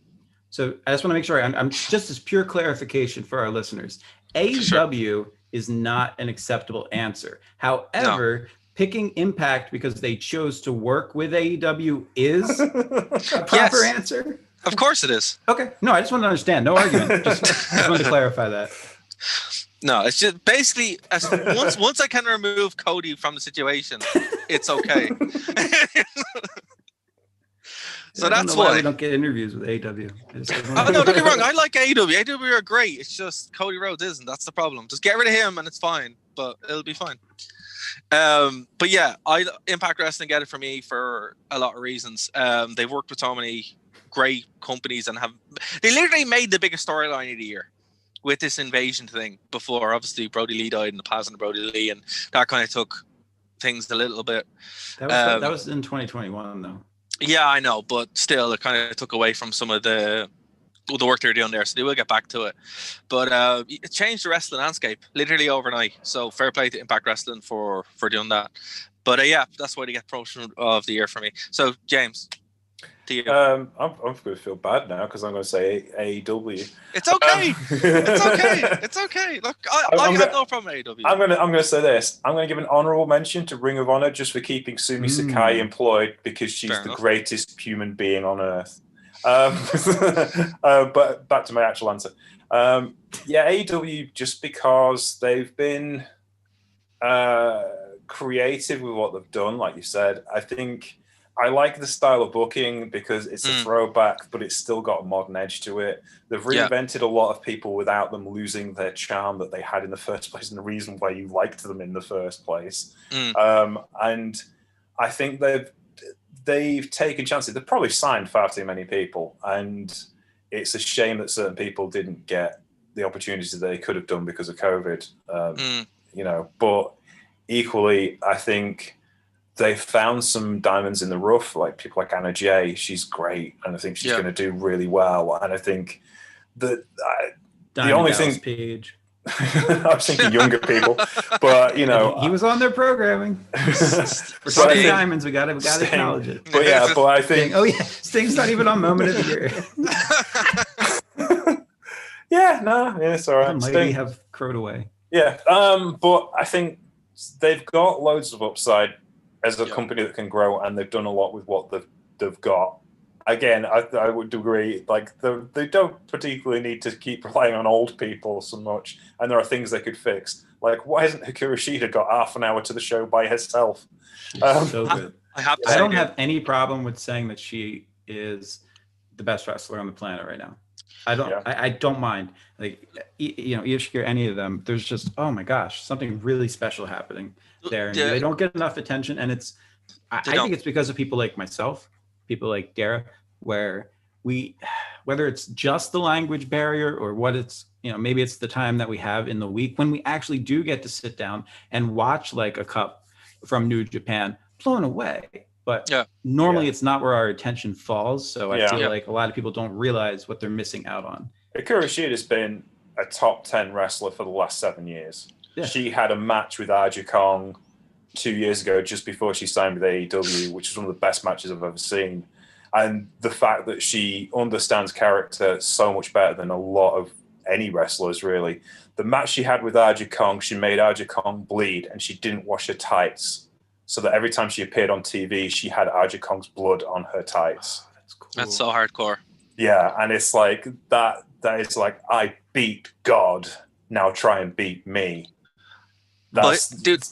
So I just want to make sure I'm just as pure clarification for our listeners. AEW is not an acceptable answer. However, picking Impact because they chose to work with AEW is a proper answer. Of course it is. Okay. No, I just want to understand. No argument. Just wanted to clarify that. No, it's just basically once I can remove Cody from the situation, it's okay. So that's why we don't get interviews with AEW. No, don't get me wrong. I like AEW. AEW are great. It's just Cody Rhodes isn't. That's the problem. Just get rid of him and it's fine. But it'll be fine. But yeah, Impact Wrestling get it for me for a lot of reasons. They've worked with so many great companies and they literally made the biggest storyline of the year with this invasion thing before. Obviously, Brody Lee died in the passing of Brody Lee, and that kind of took things a little bit. That was in 2021, though. Yeah, I know, but still, it kind of took away from some of the work they're doing there, so they will get back to it. But it changed the wrestling landscape literally overnight. So fair play to Impact Wrestling for doing that. But yeah, that's why they get promotion of the year for me. So James, to you. I'm going to feel bad now because I'm going to say AEW. It's okay. It's okay. It's okay. Look, I have no problem with AEW. I'm going to say this. I'm going to give an honorable mention to Ring of Honor just for keeping Sumi Sakai employed because she's the greatest human being on earth. But back to my actual answer. AEW, just because they've been creative with what they've done, like you said. I think I like the style of booking because it's a throwback, but it's still got a modern edge to it. They've reinvented a lot of people without them losing their charm that they had in the first place and the reason why you liked them in the first place. And I think they've taken chances. They've probably signed far too many people, and it's a shame that certain people didn't get the opportunities that they could have done because of COVID. But equally, I think they found some diamonds in the rough, like people like Anna Jay. She's great, and I think she's going to do really well. And I think that Diamond only Dallas thing- Page. I was thinking younger people, but you know, He was on their programming. For So I talking think diamonds, we gotta Sting- acknowledge it. But yeah, but I think Sting, oh yeah, Sting's not even on Moment of the Year. it's all The right. mighty Sting. have crowed away. Yeah, but I think they've got loads of upside as a company that can grow, and they've done a lot with what they've got. Again, I would agree. Like they don't particularly need to keep relying on old people so much, and there are things they could fix. Like, why hasn't Hikaru Shida got half an hour to the show by herself? So good. I have to I say, don't have any problem with saying that she is the best wrestler on the planet right now. I don't. Yeah. I don't mind. Like, you know, Ishiki or any of them. There's just, oh my gosh, something really special happening there, and they don't get enough attention. And it's, I think it's because of people like myself, people like Dara, where whether it's just the language barrier or what it's, you know, maybe it's the time that we have in the week when we actually do get to sit down and watch like a cup from New Japan, blown away. But normally it's not where our attention falls. So I feel like a lot of people don't realize what they're missing out on. Hikaru Shida has been a top 10 wrestler for the last 7 years. Yeah. She had a match with Aja Kong 2 years ago, just before she signed with AEW, which is one of the best matches I've ever seen. And the fact that she understands character so much better than a lot of any wrestlers, really. The match she had with Aja Kong, she made Aja Kong bleed, and she didn't wash her tights. So that every time she appeared on TV, she had Aja Kong's blood on her tights. Oh, that's cool. that's so hardcore. Yeah, and it's like that is like, I beat God, now try and beat me. But dude,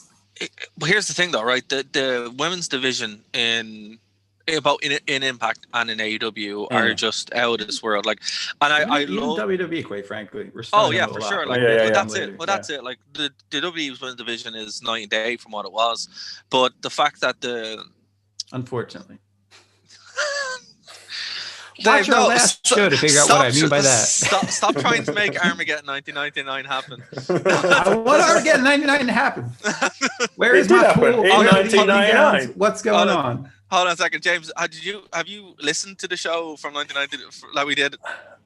here's the thing though, right? The women's division in Impact and in AEW are just out of this world. Like, and I love WWE, quite frankly. We're for sure. Like, that's later. it. Well, that's it. Like the WWE's women's division is night and day from what it was. But the fact that unfortunately. Watch our last show to figure out what I mean by that. Stop trying to make Armageddon 1999 happen. I want Armageddon 99 to happen. Where is my pool? In 1999. What's going on? Hold on a second, James. Have you listened to the show from 1990 like we did?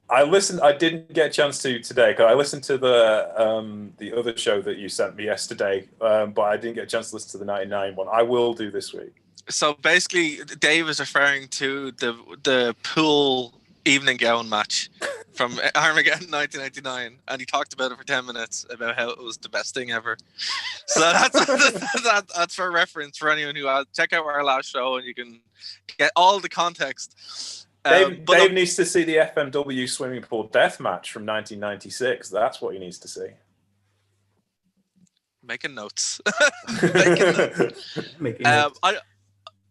I listened. I didn't get a chance to today because I listened to the other show that you sent me yesterday, but I didn't get a chance to listen to the 99 one. I will do this week. So basically, Dave is referring to the pool evening gown match from Armageddon 1999, and he talked about it for 10 minutes about how it was the best thing ever. So that's for reference for anyone who check out our last show, and you can get all the context. Dave needs to see the FMW swimming pool death match from 1996. That's what he needs to see. Making notes. Making notes.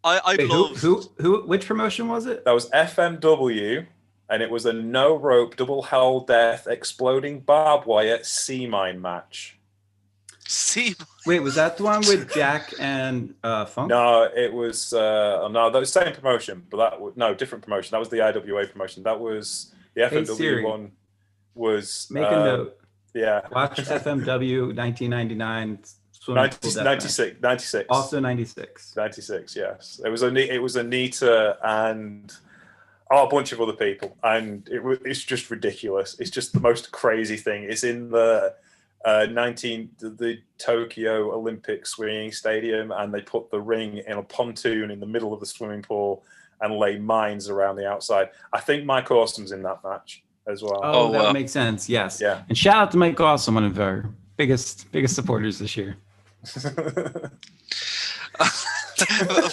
I Wait, love who which promotion was it? That was FMW, and it was a no rope, double hell death, exploding barbed wire sea mine match. Wait, was that the one with Jack and Funk? No, it was that was the same promotion, but different promotion. That was the IWA promotion. That was the FMW one. Was make a note. Yeah, watch FMW 1999. 96. Also 96. 96, yes. It was Anita and a bunch of other people, and it's just ridiculous. It's just the most crazy thing. It's in the the Tokyo Olympic swimming stadium, and they put the ring in a pontoon in the middle of the swimming pool and lay mines around the outside. I think Mike Awesome's in that match as well. Oh, that would make sense. Yes. Yeah. And shout out to Mike Awesome, one of our biggest supporters this year.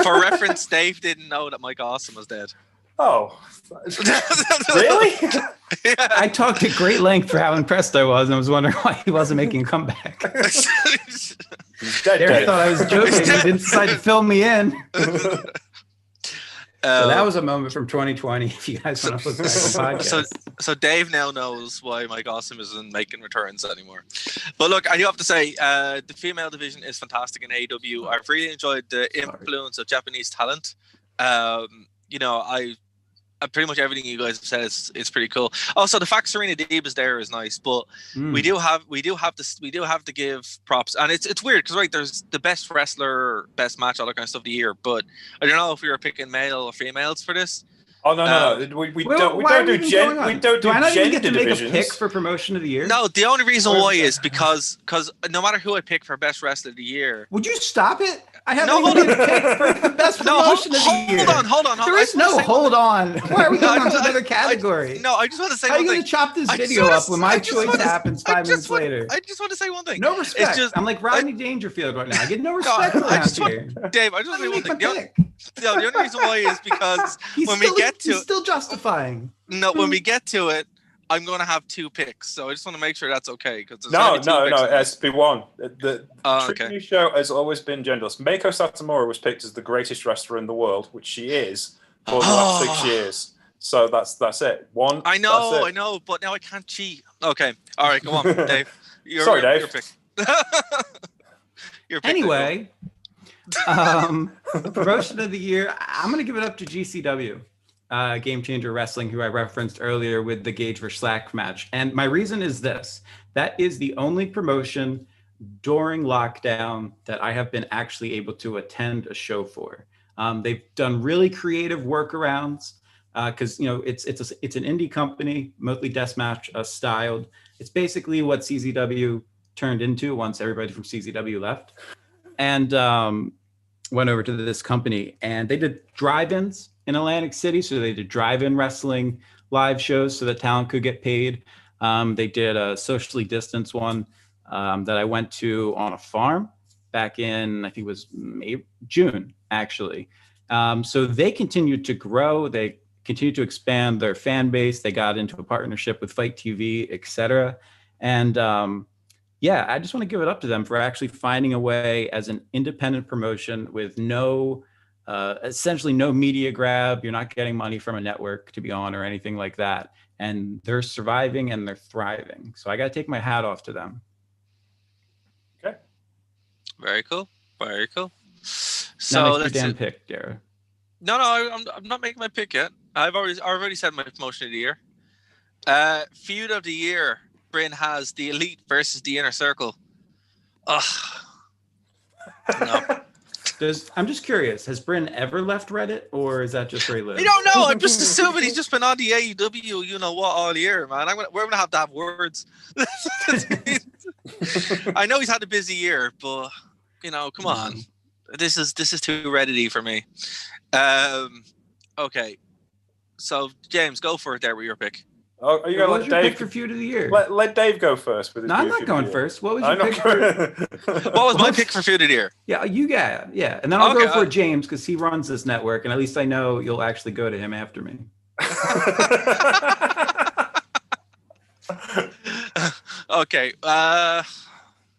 For reference, Dave didn't know that Mike Awesome was dead. Oh, really? Yeah. I talked at great length for how impressed I was, and I was wondering why he wasn't making a comeback. Derek thought I was joking. He didn't decide to fill me in. So that was a moment from 2020. If you guys want to look back on podcast. So Dave now knows why Mike Awesome isn't making returns anymore. But look, I do have to say, the female division is fantastic in AEW. I've really enjoyed the influence of Japanese talent. I pretty much everything you guys have said is pretty cool. Also, the fact Serena Deeb is there is nice, but we do have to give props, and it's weird because there's the best wrestler, best match, all that kind of stuff of the year. But I don't know if we were picking male or females for this. Oh no! We don't do Do I not even get to make divisions. a pick for promotion of the year? No, the only reason why is because no matter who I pick for best wrestler of the year. Would you stop it? I haven't even made a pick for best promotion of the year. Hold on. There is no hold on. Why are we going on to another category? I just want to say How one thing. How are you going to chop this video up when my choice happens 5 minutes later? I just want to say one thing. No respect. I'm like Rodney Dangerfield right now. I get no respect around here. Dave, I just want to say one thing. The only reason why is because he's still justifying. No, when we get to it, I'm going to have 2 picks, so I just want to make sure that's okay. No, it has to be one. The okay. show has always been genderless. Meiko Satomura was picked as the greatest wrestler in the world, which she is, for the last 6 years. So that's it. One. I know, but now I can't cheat. Okay, all right, go on, Dave. Sorry, Dave. Your pick. Your pick. Anyway, promotion of the year, I'm going to give it up to GCW. Game Changer Wrestling, who I referenced earlier with the Gage vs. Slack match. And my reason is this. That is the only promotion during lockdown that I have been actually able to attend a show for. They've done really creative workarounds because it's an indie company, mostly deathmatch styled. It's basically what CZW turned into once everybody from CZW left. And went over to this company, and they did drive-ins in Atlantic City. So they did drive-in wrestling live shows so that talent could get paid. They did a socially distanced one that I went to on a farm back in, I think it was June, actually. So they continued to grow. They continued to expand their fan base. They got into a partnership with Fight TV, etc. And I just want to give it up to them for actually finding a way as an independent promotion with essentially no media grab. You're not getting money from a network to be on or anything like that. And they're surviving and they're thriving. So I got to take my hat off to them. Okay. Very cool. Very cool. So now make your damn pick, Dara. No, I'm not making my pick yet. I've already said my promotion of the year. Feud of the year. Bryn has the Elite versus the Inner Circle. Ugh. No. I'm just curious, has Bryn ever left Reddit, or is that just where he lives? I don't know. I'm just assuming he's just been on the AEW, you know what, all year, man. We're gonna have to have words. I know he's had a busy year, but come on. This is too Reddity for me. Okay. So James, go for it there with your pick. Oh, are you going to let Dave pick for Feud of the Year? Let Dave go first. With his I'm not going first. What was your pick for? What was my pick for Feud of the Year? Yeah, you got and then I'll go for James because he runs this network, and at least I know you'll actually go to him after me. Okay.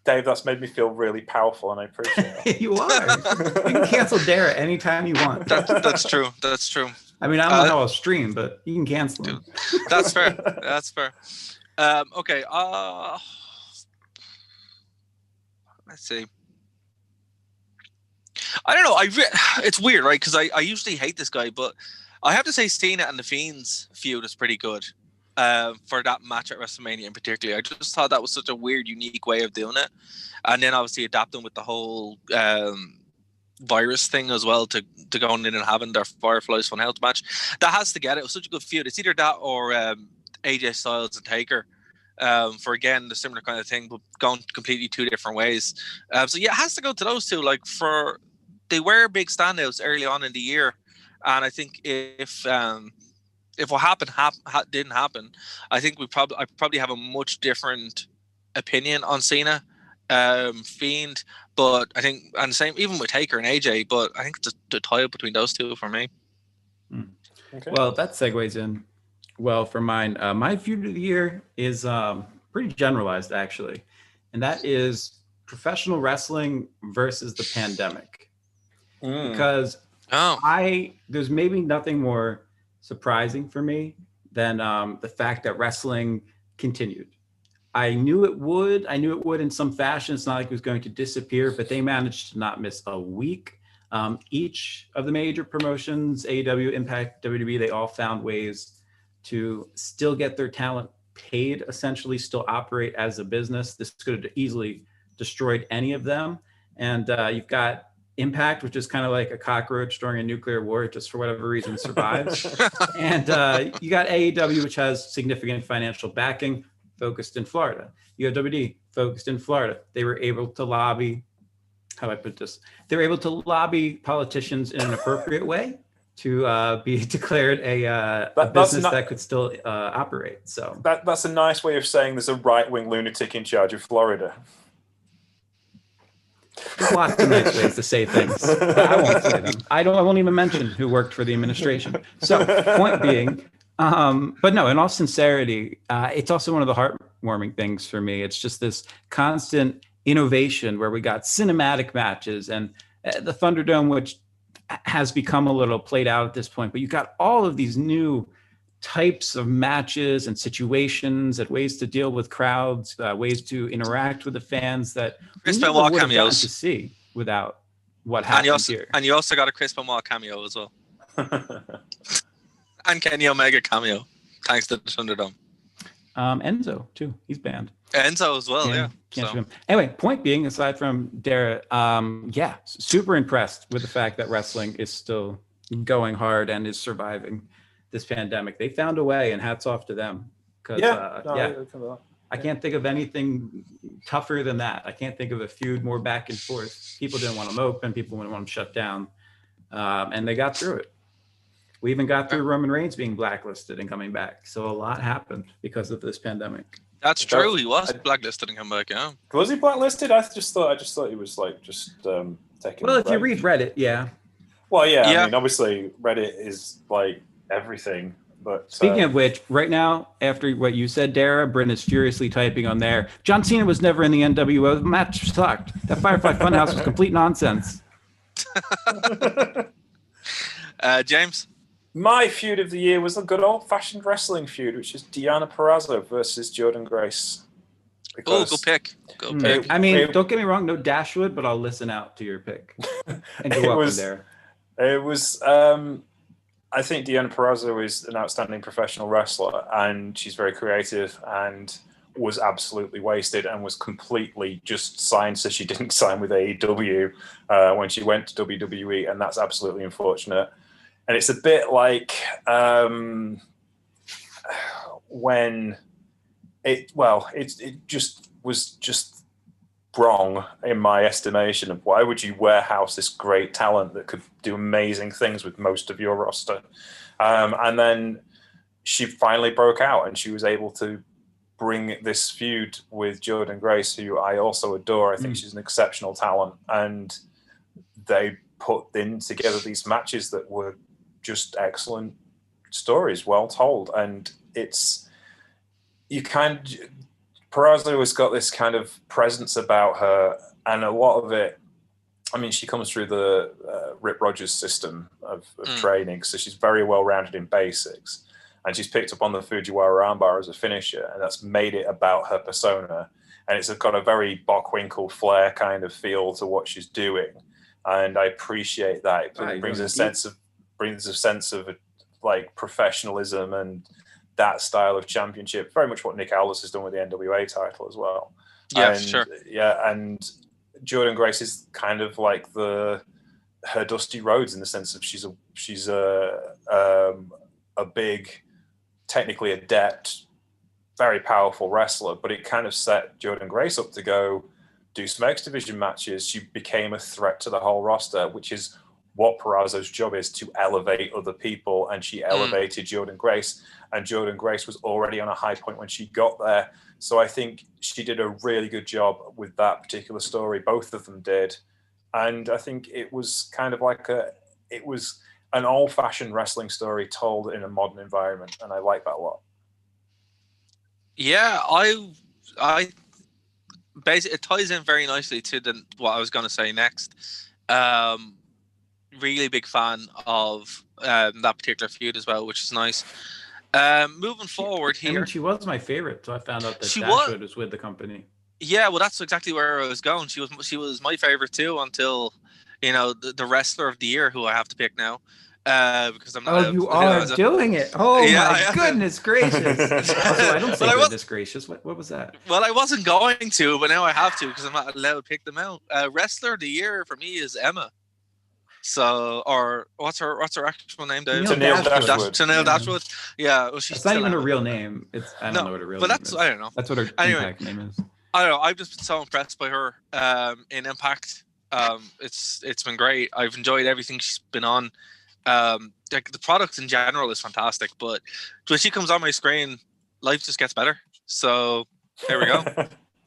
Dave, that's made me feel really powerful, and I appreciate it. You are. You can cancel Dara anytime you want. That's true. That's true. I mean, I don't know how I'll stream, but you can cancel them. That's fair. That's fair. Okay. Let's see. I don't know. It's weird, right? Because I usually hate this guy, but I have to say Cena and the Fiend's feud is pretty good. For that match at WrestleMania in particular, I just thought that was such a weird, unique way of doing it, and then obviously adapting with the whole virus thing as well to going in and having their Fireflies Fun Health match. That has to get it. It was such a good feud. It's either that or AJ Styles and Taker for again the similar kind of thing, but going completely 2 different ways. So yeah, it has to go to those two. Like they were big standouts early on in the year, and I think if what happened didn't happen, I think I probably have a much different opinion on Cena, Fiend, but I think, and the same even with Taker and AJ, but I think it's the tie up between those two for me. Okay. Well, that segues in well for mine. My feud of the year is pretty generalized actually, and that is professional wrestling versus the pandemic. Because there's maybe nothing more surprising for me than the fact that wrestling continued. I knew it would in some fashion. It's not like it was going to disappear, but they managed to not miss a week. Each of the major promotions, AEW, Impact, WWE, they all found ways to still get their talent paid, essentially still operate as a business. This could have easily destroyed any of them. And you've got Impact, which is kind of like a cockroach during a nuclear war, just for whatever reason survives. And you got AEW, which has significant financial backing, focused in Florida. You have WD, focused in Florida. They were able to lobby, how do I put this? They were able to lobby politicians in an appropriate way to be declared a business that could still operate. So that's a nice way of saying there's a right-wing lunatic in charge of Florida. There's lots of nice ways to say things, but I won't say them. I won't even mention who worked for the administration. So point being, but no, in all sincerity, it's also one of the heartwarming things for me. It's just this constant innovation where we got cinematic matches and the Thunderdome, which has become a little played out at this point, but you got all of these new types of matches and situations and ways to deal with crowds, ways to interact with the fans that Chris we never Benoit would have gotten cameos to see without what happened here. And you also got a Chris Benoit cameo as well. And Kenny Omega cameo, thanks to the Thunderdome. Enzo too, he's banned. Enzo as well, yeah. Can't shoot him. Anyway, point being, aside from Dara, super impressed with the fact that wrestling is still going hard and is surviving this pandemic. They found a way, and hats off to them. I can't think of anything tougher than that. I can't think of a feud more back and forth. People didn't want them open. People didn't want them shut down, and they got through it. We even got through Roman Reigns being blacklisted and coming back. So a lot happened because of this pandemic. That's true. He was blacklisted and come back. Yeah. Was he blacklisted? I just thought he was like taking. Well, if you read Reddit, yeah. Well, yeah. I mean, obviously, Reddit is like everything. But speaking of which, right now, after what you said, Dara, Bryn is furiously typing on there. John Cena was never in the NWO. The match sucked. That Firefly Funhouse was complete nonsense. James? My feud of the year was a good old-fashioned wrestling feud, which is Deonna Purrazzo versus Jordynne Grace. Oh, go pick. I mean, don't get me wrong, no Dashwood, but I'll listen out to your pick. And go up there. It was... I think Deonna Purrazzo is an outstanding professional wrestler, and she's very creative and was absolutely wasted and was completely just signed so she didn't sign with AEW when she went to WWE, and that's absolutely unfortunate. And it's a bit like when it just was just wrong in my estimation of why would you warehouse this great talent that could do amazing things with most of your roster. And then she finally broke out and she was able to bring this feud with Jordynne Grace, who I also adore. I think she's an exceptional talent. And they put in together these matches that were just excellent stories, well told. And Purrazzo has got this kind of presence about her, and a lot of it, I mean, she comes through the Rip Rogers system of training, so she's very well rounded in basics, and she's picked up on the Fujiwara armbar as a finisher, and that's made it about her persona, and it's got a very Bockwinkel flair kind of feel to what she's doing, and I appreciate that. It brings a sense of like professionalism and that style of championship, very much what Nick Aldis has done with the NWA title as well. Yeah, sure. Yeah, and Jordynne Grace is kind of like her Dusty Rhodes in the sense of she's a big, technically adept, very powerful wrestler, but it kind of set Jordynne Grace up to go do some X Division matches. She became a threat to the whole roster, which is what Purrazzo's job is, to elevate other people, and she elevated Jordynne Grace, and Jordynne Grace was already on a high point when she got there. So I think she did a really good job with that particular story. Both of them did. And I think it was kind of like it was an old-fashioned wrestling story told in a modern environment, and I like that a lot. Yeah, I basically, it ties in very nicely to what I was going to say next. Really big fan of that particular feud as well, which is nice. Moving forward here, I mean, she was my favorite, so I found out that Dashwood was with the company. Yeah, well, that's exactly where I was going. She was my favorite too until the wrestler of the year, who I have to pick now, because I'm not. Oh, you are doing it! Oh yeah, my goodness gracious! Also, I don't say goodness gracious. What was that? Well, I wasn't going to, but now I have to because I'm not allowed to pick them out. Wrestler of the year for me is Emma. So, or what's her actual name, Dave? Tenille Dashwood. Tenille Dashwood. Yeah, well, she's It's not still even in a it. real name. I don't know what a real but name that's is. I don't know. That's what her Anyway. Impact name is. I don't know. I've just been so impressed by her in Impact. It's been great. I've enjoyed everything she's been on. The product in general is fantastic, but when she comes on my screen, life just gets better. So there we go.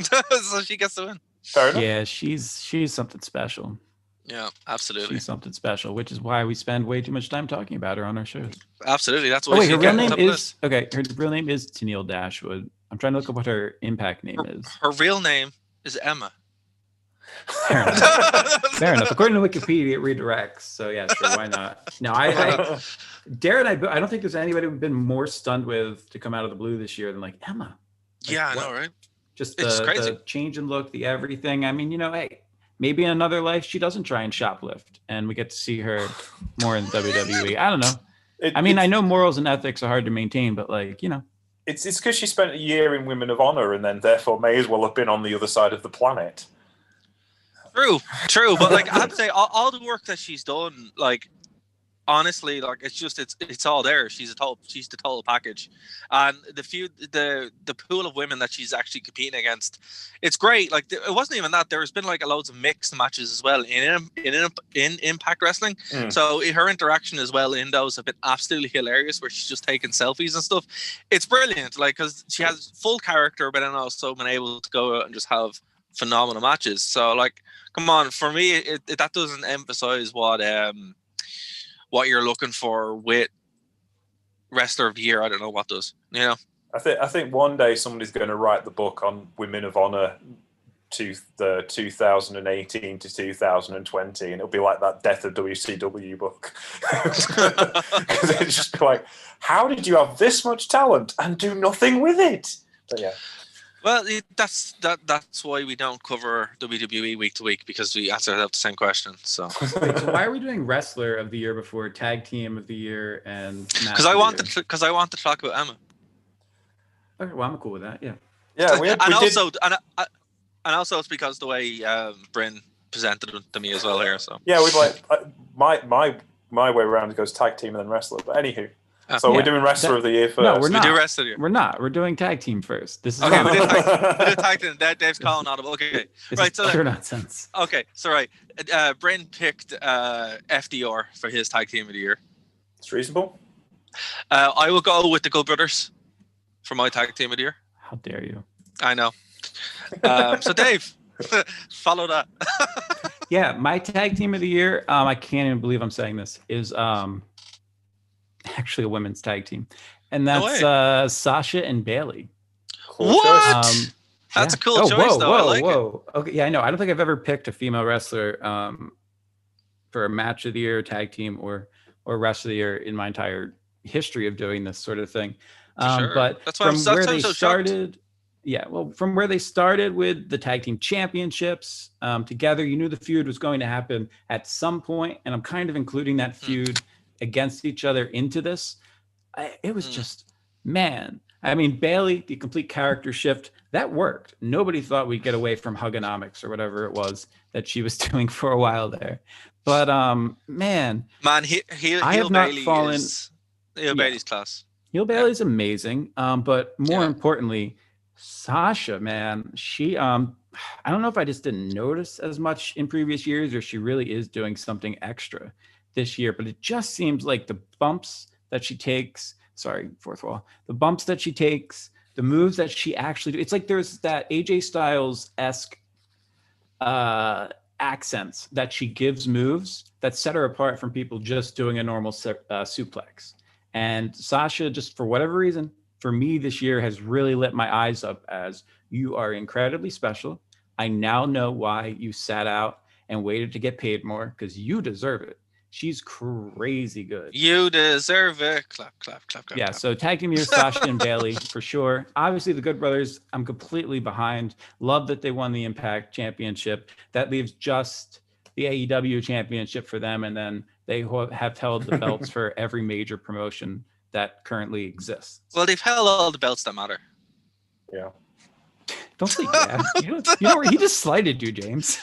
So she gets the win. Fair enough. Yeah, she's something special. Yeah, absolutely. She's something special, which is why we spend way too much time talking about her on our shows. Absolutely, that's why. Oh wait, her real name is Her real name is Tenille Dashwood. I'm trying to look up what her Impact name is. Her real name is Emma. Fair enough. Fair enough. According to Wikipedia, it redirects. So yeah, sure, why not? No, Darren, I don't think there's anybody who've been more stunned with to come out of the blue this year than like Emma. Yeah, I know, right? Just it's crazy. The change in look, the everything. I mean, hey, maybe in another life she doesn't try and shoplift, and we get to see her more in WWE. I don't know. I know morals and ethics are hard to maintain, but it's because she spent a year in Women of Honor and then therefore may as well have been on the other side of the planet. True, but I have to say, all the work that she's done, honestly, it's all there. She's the total package, and the pool of women that she's actually competing against, it's great. It wasn't even that. There's been loads of mixed matches as well in Impact Wrestling. So her interaction as well in those have been absolutely hilarious, where she's just taking selfies and stuff. It's brilliant, because she has full character, but then also been able to go out and just have phenomenal matches. So come on, for me, that doesn't emphasize what you're looking for with wrestler of the year. I don't know what does. I think one day somebody's going to write the book on Women of Honor to the 2018 to 2020, and it'll be like that Death of WCW book. Because it's just like, how did you have this much talent and do nothing with it? But yeah. Well, that's why we don't cover WWE week to week, because we answer the same question. So why are we doing Wrestler of the Year before Tag Team of the Year and? Because I want to talk about Emma. Okay, well I'm cool with that. Yeah. Yeah, and also it's because the way Bryn presented it to me as well here. So yeah, my way around goes Tag Team and then Wrestler. But anywho. So we're doing Wrestler of the Year first. No, we're not. We do Wrestler of the Year. We're not. We're doing Tag Team first. This is okay. We did Tag Team. Dave's calling audible. Okay, right. So pure nonsense. Okay, so right. Bryn picked FDR for his Tag Team of the Year. It's reasonable. I will go with the Good Brothers for my Tag Team of the Year. How dare you? I know. So Dave, follow that. Yeah, my Tag Team of the Year. I can't even believe I'm saying this. Is actually a women's tag team, and that's Sasha and Bailey. Cool what? Choice. That's a cool choice, though. I like it. Okay, yeah, I know. I don't think I've ever picked a female wrestler for a match of the year, tag team, or wrestler of the year in my entire history of doing this sort of thing. Sure. But that's from where they started, from where they started with the tag team championships together, you knew the feud was going to happen at some point, and I'm kind of including that feud against each other into this. It was just, man. I mean, Bailey, the complete character shift, that worked. Nobody thought we'd get away from Hugonomics or whatever it was that she was doing for a while there. But man, I have not fallen. Heel Bailey's class. Heel Bailey's amazing. But more importantly, Sasha, man, she I don't know if I just didn't notice as much in previous years, or she really is doing something extra this year. But it just seems like the bumps that she takes, the bumps that she takes, the moves that she actually do. It's like there's that AJ Styles-esque accents that she gives moves that set her apart from people just doing a normal suplex. And Sasha, just for whatever reason, for me this year has really lit my eyes up as, you are incredibly special. I now know why you sat out and waited to get paid more, because you deserve it. She's crazy good. You deserve it. Clap, clap, clap, clap. Yeah, clap. so tag team here, Sasha and Bailey for sure. Obviously, the Good Brothers, I'm completely behind. Love that they won the Impact Championship. That leaves just the AEW Championship for them, and then they have held the belts for every major promotion that currently exists. Well, they've held all the belts that matter. Yeah. Don't say yeah. He just slighted you, James.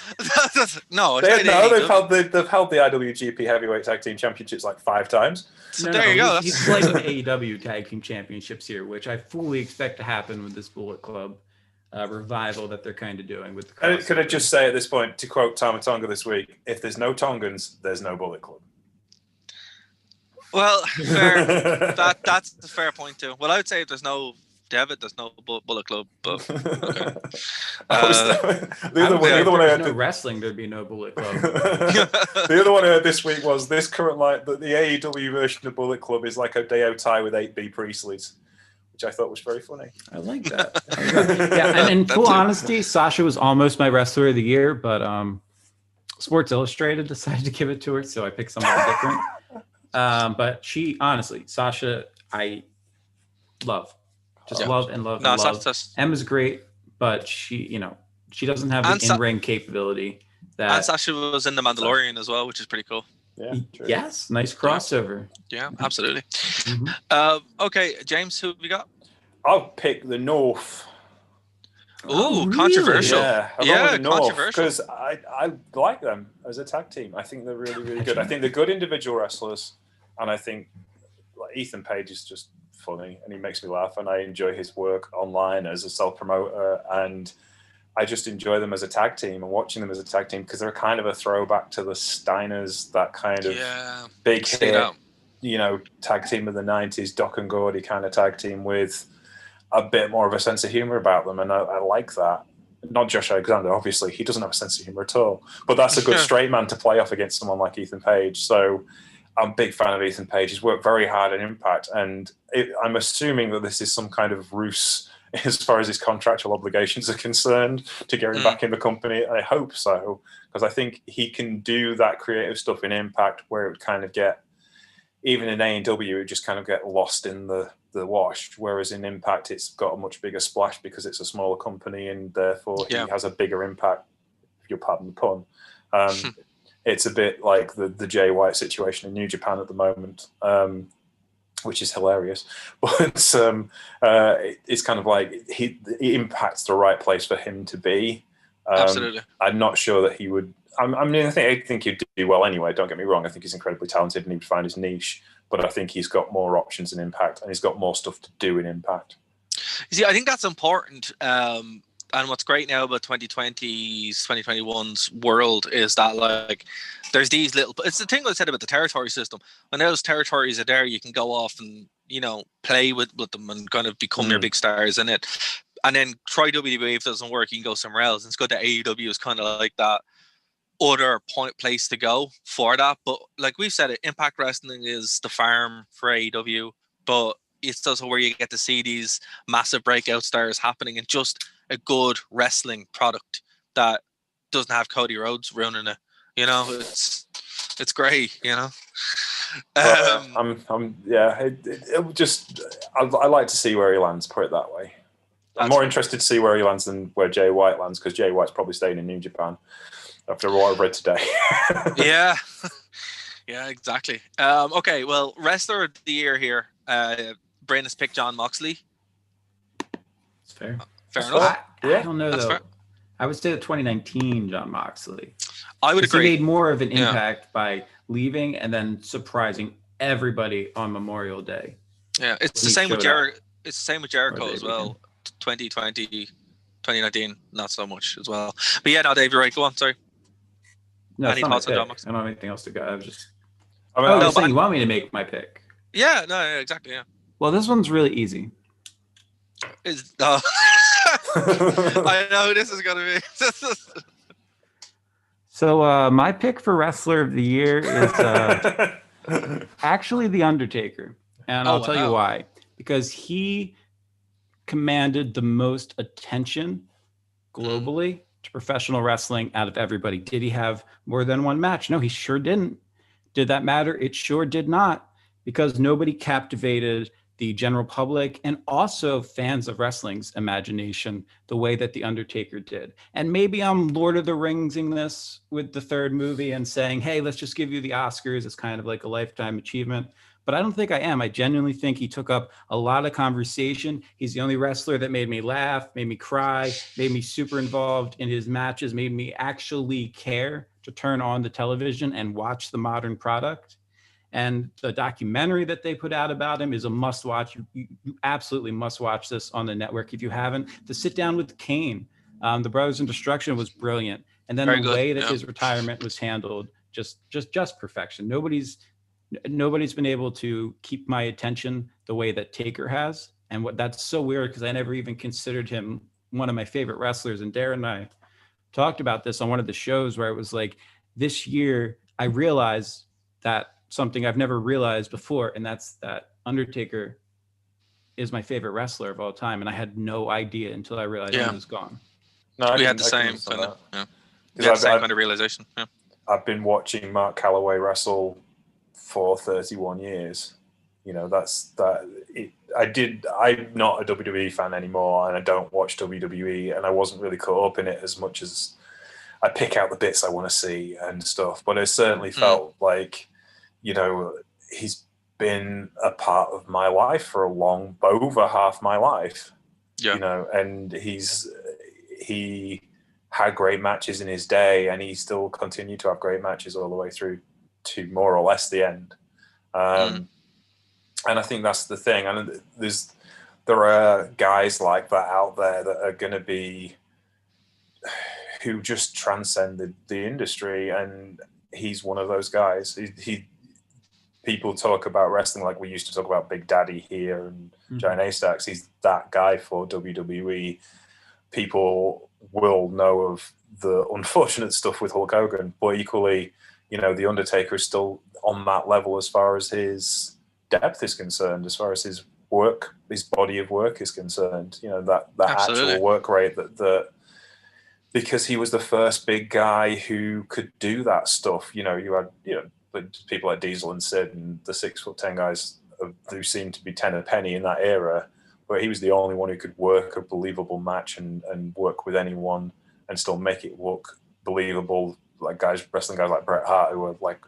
No, they've held the IWGP Heavyweight Tag Team Championships like 5 times. So there you go. He's slighting AEW Tag Team Championships here, which I fully expect to happen with this Bullet Club revival that they're kind of doing with the crossover. Could I just say at this point, to quote Tama Tonga this week, if there's no Tongans, there's no Bullet Club. Well, fair. That's a fair point too. Well, I would say if there's no Devitt, there's no Bullet Club. But okay. The other one I heard, no wrestling, there'd be no Bullet Club. The other one I heard this week was this current the AEW version of Bullet Club is like a Deo tie with 8B Priestley's, which I thought was very funny. I like that. Yeah, and in full honesty, Sasha was almost my wrestler of the year, but Sports Illustrated decided to give it to her, so I picked something different. But she, honestly, Sasha, I love. Love and love and love. Emma's great, but she doesn't have the in-ring capability. And Sasha was in The Mandalorian as well, which is pretty cool. Yeah. True. Yes, nice crossover. Yeah, absolutely. Mm-hmm. Okay, James, who have we got? I'll pick the North. Ooh, really? Controversial. Yeah, controversial. Because I like them as a tag team. I think they're really, really good. I think they're good individual wrestlers, and I think Ethan Page is just funny and he makes me laugh, and I enjoy his work online as a self-promoter, and I just enjoy them as a tag team and watching them as a tag team because they're kind of a throwback to the Steiners, that kind of big hit, tag team of the 90s, Doc and Gordy kind of tag team with a bit more of a sense of humor about them, and I like that. Not Josh Alexander, obviously, he doesn't have a sense of humor at all, but that's a good straight man to play off against someone like Ethan Page. So I'm a big fan of Ethan Page. He's worked very hard at Impact, and I'm assuming that this is some kind of ruse as far as his contractual obligations are concerned to get him back in the company. I hope so, because I think he can do that creative stuff in Impact where it would kind of get, even in AEW, it would just kind of get lost in the wash, whereas in Impact it's got a much bigger splash because it's a smaller company and therefore he has a bigger impact, if you'll pardon the pun. It's a bit like the Jay White situation in New Japan at the moment, which is hilarious. But it's kind of like he Impact's the right place for him to be. Absolutely. I'm not sure that he would. I think he'd do well anyway. Don't get me wrong. I think he's incredibly talented and he'd find his niche. But I think he's got more options in Impact and he's got more stuff to do in Impact. You see, I think that's important. And what's great now about 2020's, 2021's world is that, like, there's these little... It's the thing I said about the territory system. When those territories are there, you can go off and, play with them and kind of become your big stars in it. And then try WWE. If it doesn't work, you can go somewhere else. And it's good that AEW is kind of like that other place to go for that. But like we've said, Impact Wrestling is the farm for AEW. But it's also where you get to see these massive breakout stars happening and just a good wrestling product that doesn't have Cody Rhodes ruining it. It's great. I like to see where he lands. Put it that way. I'm more interested to see where he lands than where Jay White lands, because Jay White's probably staying in New Japan after what I've read today. Yeah, exactly. Okay, well, wrestler of the year here. Brain has picked Jon Moxley. It's fair. Fair enough. I don't know, That's though. fair. I would say the 2019 Jon Moxley. I would agree. He made more of an impact by leaving and then surprising everybody on Memorial Day. Yeah, it's the same with Jericho. It's the same with Jericho as well. 2020, 2019, not so much as well. But yeah, no, Dave, you're right. Go on. Sorry. No, any thoughts on Jon Moxley? I don't have anything else to go. I was just. You're saying you want me to make my pick? Yeah. No. Yeah, exactly. Yeah. Well, this one's really easy. I know who this is going to be. So my pick for wrestler of the year is actually The Undertaker. And I'll tell you why. Because he commanded the most attention globally to professional wrestling out of everybody. Did he have more than one match? No, he sure didn't. Did that matter? It sure did not. Because nobody captivated the general public and also fans of wrestling's imagination the way that The Undertaker did. And maybe I'm Lord of the Ringsing this with the third movie and saying, hey, let's just give you the Oscars. It's kind of like a lifetime achievement. But but I don't think I am. I genuinely think he took up a lot of conversation. He's the only wrestler that made me laugh, made me cry, made me super involved in his matches, made me actually care to turn on the television and watch the modern product. And the documentary that they put out about him is a must watch. You absolutely must watch this on the network if you haven't. The sit down with Kane, the Brothers in Destruction, was brilliant. And then the way that his retirement was handled, just perfection. Nobody's been able to keep my attention the way that Taker has. And that's so weird, because I never even considered him one of my favorite wrestlers. And Darren and I talked about this on one of the shows, where it was like, this year I realized that something I've never realized before, and that's that Undertaker is my favorite wrestler of all time, and I had no idea until I realized he was gone. No, we had the same kind of kind of realization. Yeah. I've been watching Mark Calloway wrestle for 31 years. You know, I'm not a WWE fan anymore, and I don't watch WWE, and I wasn't really caught up in it as much as I pick out the bits I want to see and stuff. But it certainly felt like, you know, he's been a part of my life for over half my life. Yeah. You know, and he had great matches in his day, and he still continued to have great matches all the way through to more or less the end. And I think that's the thing. And there are guys like that out there that are going to be, who just transcend the industry, and he's one of those guys. People talk about wrestling like we used to talk about Big Daddy here and Giant A-Stacks. He's that guy for WWE. People will know of the unfortunate stuff with Hulk Hogan, but equally, you know, The Undertaker is still on that level as far as his depth is concerned, as far as his work, his body of work is concerned. You know, that actual work rate that because he was the first big guy who could do that stuff. You know, you had, you know, people like Diesel and Sid and the 6'10" guys who seemed to be 10 a penny in that era, but he was the only one who could work a believable match and work with anyone and still make it look believable. Like wrestling guys like Bret Hart, who were like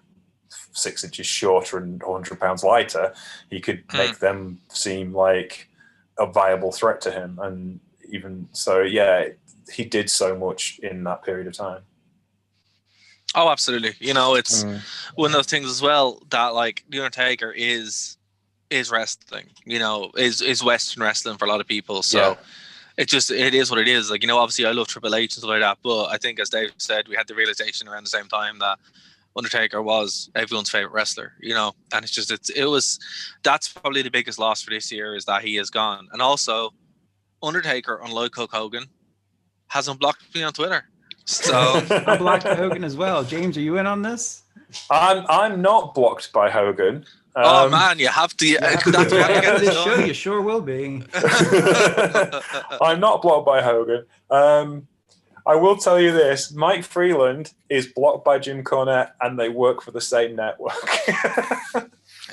6 inches shorter and 100 pounds lighter, he could make them seem like a viable threat to him. And even so, yeah, he did so much in that period of time. Oh, absolutely. You know, it's one of those things as well that, like, The Undertaker is wrestling, you know, is Western wrestling for a lot of people. So it is what it is. Like, you know, obviously I love Triple H and stuff like that, but I think, as Dave said, we had the realization around the same time that Undertaker was everyone's favorite wrestler, you know, and it's just, that's probably the biggest loss for this year, is that he is gone. And also, Undertaker, unlike Hulk Hogan, hasn't blocked me on Twitter. So I blocked Hogan as well. James, are you in on this? I'm not blocked by Hogan. Oh man, you have to. That's why I get this show. You sure will be. I'm not blocked by Hogan. I will tell you this: Mike Freeland is blocked by Jim Cornette, and they work for the same network.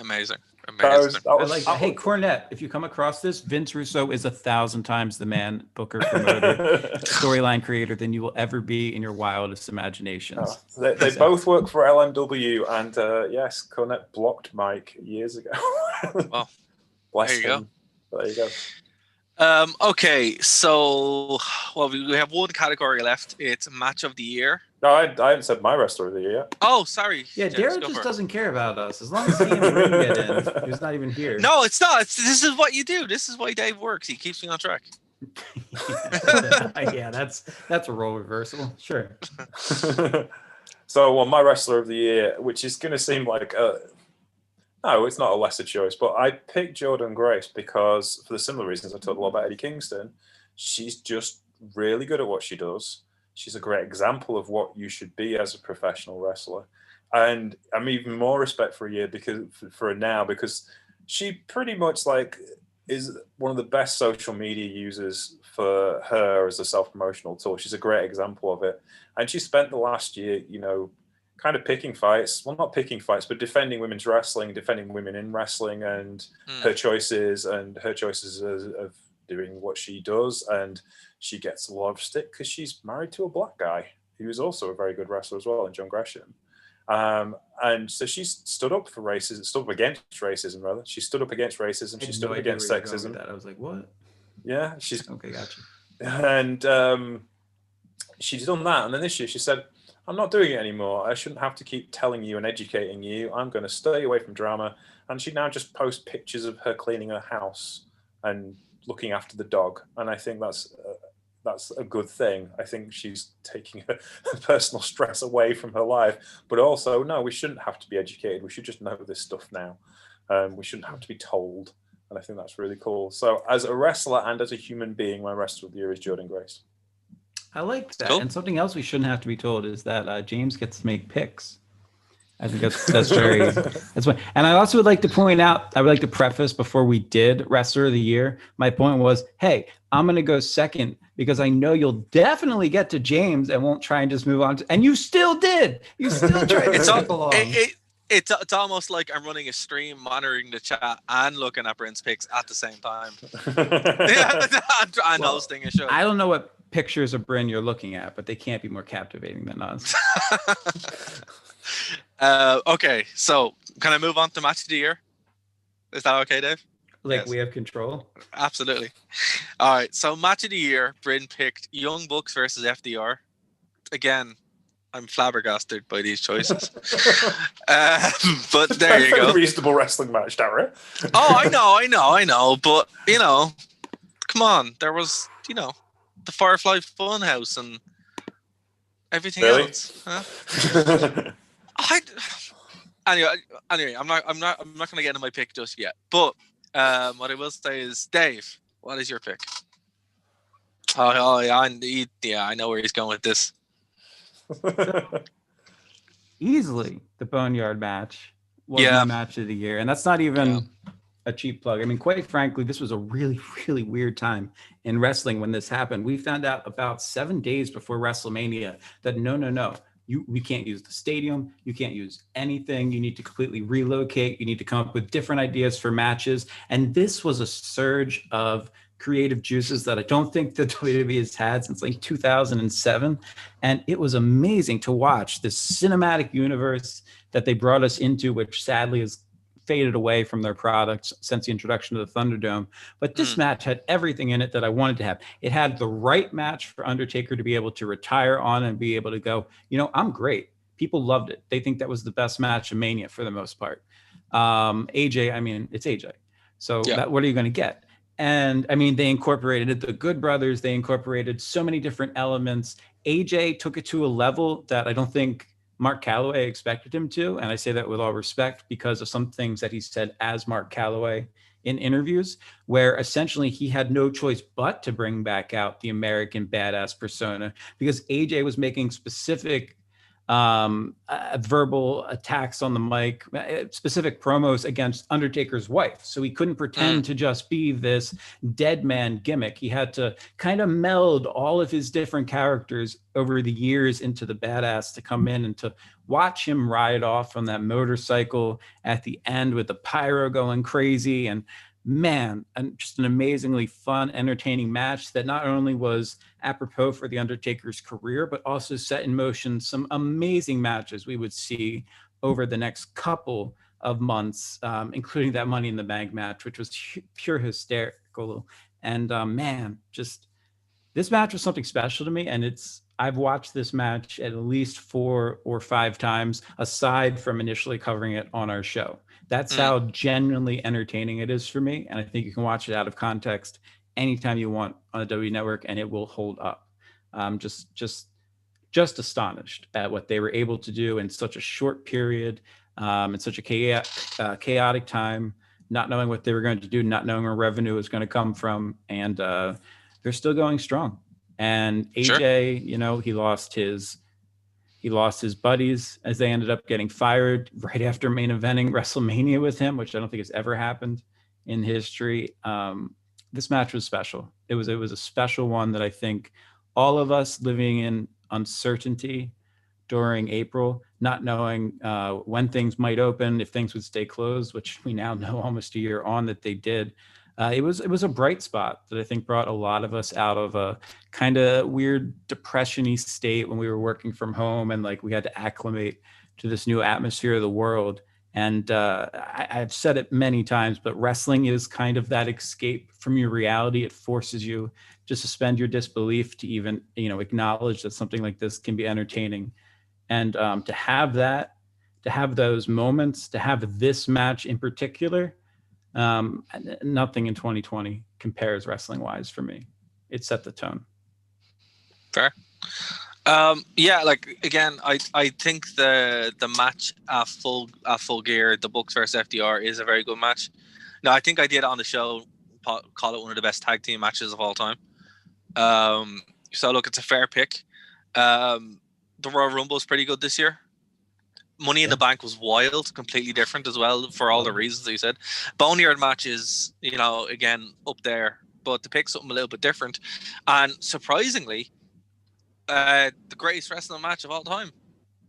Amazing. Hey, Cornette, if you come across this, Vince Russo is 1,000 times the man, booker, promoter, storyline creator than you will ever be in your wildest imaginations. Oh, they both work for LMW, and yes, Cornette blocked Mike years ago. Well, bless him. There you go. Okay, so we have one category left. It's match of the year. No, I haven't said my wrestler of the year yet. Oh, sorry. Yeah, Darren just doesn't care about us. As long as he and the ring get in, he's not even here. No, it's not. This is what you do. This is why Dave works. He keeps me on track. Yeah, that's a role reversal. Sure. So, my wrestler of the year, which is going to seem like no, it's not a lesser choice, but I picked Jordynne Grace because, for the similar reasons I talked a lot about Eddie Kingston, she's just really good at what she does. She's a great example of what you should be as a professional wrestler. And I'm even more respect for her now because she pretty much is one of the best social media users for her as a self-promotional tool. She's a great example of it. And she spent the last year, you know, kind of picking fights. Well, not picking fights, but defending women's wrestling, defending women in wrestling, and her choices of doing what she does. And she gets a lot of stick because she's married to a black guy who is also a very good wrestler as well, and John Gresham. And so she stood up for racism, stood up against racism, rather. She stood up against racism. She stood up against sexism. I was like, what? Yeah, she's okay. Gotcha. And she's done that. And then this year she said, I'm not doing it anymore. I shouldn't have to keep telling you and educating you. I'm going to stay away from drama. And she now just posts pictures of her cleaning her house and looking after the dog. And I think that's a good thing. I think she's taking her personal stress away from her life. But also, no, we shouldn't have to be educated. We should just know this stuff now. We shouldn't have to be told. And I think that's really cool. So as a wrestler and as a human being, my wrestler of the year is Jordan Grace. I like that. Cool. And something else we shouldn't have to be told is that James gets to make picks. I think that's very that's one. And I also would like to point out, I would like to preface before we did Wrestler of the Year, my point was, hey, I'm going to go second because I know you'll definitely get to James and won't try and just move on. And you still did. You still tried to skip along. It's almost like I'm running a stream, monitoring the chat and looking at Brent's picks at the same time. and hosting a show. I don't know what pictures of Bryn you're looking at, but they can't be more captivating than us. Okay, so can I move on to match of the year? Is that okay, Dave? Like, yes. We have control? Absolutely. All right, so match of the year, Bryn picked Young Bucks versus FDR. Again, I'm flabbergasted by these choices. But there you go. Reasonable wrestling match, Dara. Oh, I know. But, come on. There was, the Firefly Funhouse and everything else. Huh? Anyway, I'm not going to get into my pick just yet. But what I will say is, Dave, what is your pick? I know where he's going with this. Easily the Boneyard match was my match of the year, and that's not even a cheap plug. I mean, quite frankly, this was a really, really weird time in wrestling when this happened. We found out about 7 days before WrestleMania that no, we can't use the stadium, you can't use anything, you need to completely relocate, you need to come up with different ideas for matches. And this was a surge of creative juices that I don't think the WWE has had since like 2007. And it was amazing to watch this cinematic universe that they brought us into, which sadly has faded away from their products since the introduction of the Thunderdome. But this match had everything in it that I wanted to have. It had the right match for Undertaker to be able to retire on and be able to go, I'm great. People loved it. They think that was the best match of Mania for the most part. AJ, it's AJ. So what are you going to get? And they incorporated the Good Brothers. They incorporated so many different elements. AJ took it to a level that I don't think Mark Calloway expected him to. And I say that with all respect because of some things that he said as Mark Calloway in interviews, where essentially he had no choice but to bring back out the American badass persona because AJ was making specific verbal attacks on the mic, specific promos against Undertaker's wife. So he couldn't pretend to just be this dead man gimmick. He had to kind of meld all of his different characters over the years into the badass to come in and to watch him ride off on that motorcycle at the end with the pyro going crazy. And man, and just an amazingly fun, entertaining match that not only was apropos for the Undertaker's career, but also set in motion some amazing matches we would see over the next couple of months, including that Money in the Bank match, which was pure hysterical. And just this match was something special to me. And I've watched this match at least 4 or 5 times, aside from initially covering it on our show. That's how genuinely entertaining it is for me. And I think you can watch it out of context anytime you want on the WWE Network, and it will hold up. Just astonished at what they were able to do in such a short period, in such a chaotic time, not knowing what they were going to do, not knowing where revenue was going to come from. And they're still going strong. And AJ, he lost his buddies as they ended up getting fired right after main eventing WrestleMania with him, which I don't think has ever happened in history. This match was special. It was a special one that I think all of us living in uncertainty during April, not knowing when things might open, if things would stay closed, which we now know almost a year on that they did. It was a bright spot that I think brought a lot of us out of a kind of weird depression-y state when we were working from home and like we had to acclimate to this new atmosphere of the world. And I've said it many times, but wrestling is kind of that escape from your reality. It forces you to suspend your disbelief to even, acknowledge that something like this can be entertaining. And to have that, to have those moments, to have this match in particular, nothing in 2020 compares wrestling wise for me. It set the tone. Fair. Yeah, like again, I think the match at full gear, the Bucks versus FDR, is a very good match. Now, I think I did on the show call it one of the best tag team matches of all time. So look, it's a fair pick. The Royal Rumble is pretty good this year. Money in the Bank was wild, completely different as well for all the reasons that you said. Boneyard match is, again, up there, but to pick something a little bit different. And surprisingly, the greatest wrestling match of all time,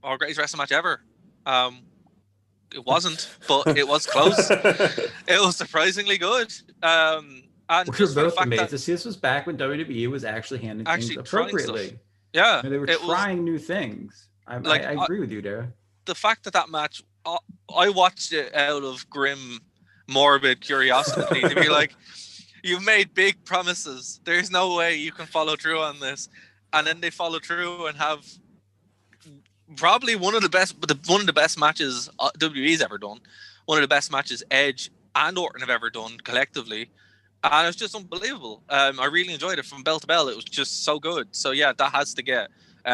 or greatest wrestling match ever. It wasn't, but it was close. It was surprisingly good. And we were both amazed to see this was back when WWE was actually handling things appropriately. Yeah, they were trying new things. I agree with you, Dara. The fact that match, I watched it out of grim, morbid curiosity to be like, you've made big promises. There's no way you can follow through on this. And then they follow through and have probably one of the best matches WWE's ever done. One of the best matches Edge and Orton have ever done collectively. And it's just unbelievable. I really enjoyed it from bell to bell. It was just so good. So yeah, that has to get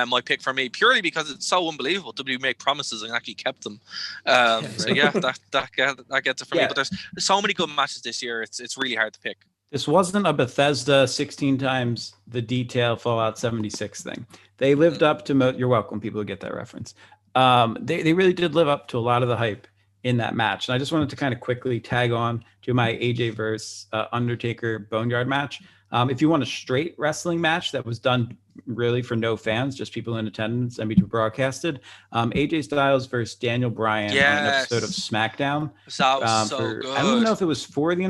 my pick for me, purely because it's so unbelievable. WWE make promises and actually kept them. So yeah, that gets it for me. But there's so many good matches this year. It's really hard to pick. This wasn't a Bethesda 16 times the detail Fallout 76 thing. They lived up to you're welcome, people who get that reference. They really did live up to a lot of the hype in that match. And I just wanted to kind of quickly tag on to my AJ versus Undertaker Boneyard match. If you want a straight wrestling match that was done really for no fans, just people in attendance and be broadcasted, AJ Styles versus Daniel Bryan on an episode of SmackDown. That was so good. I don't even know if it was for the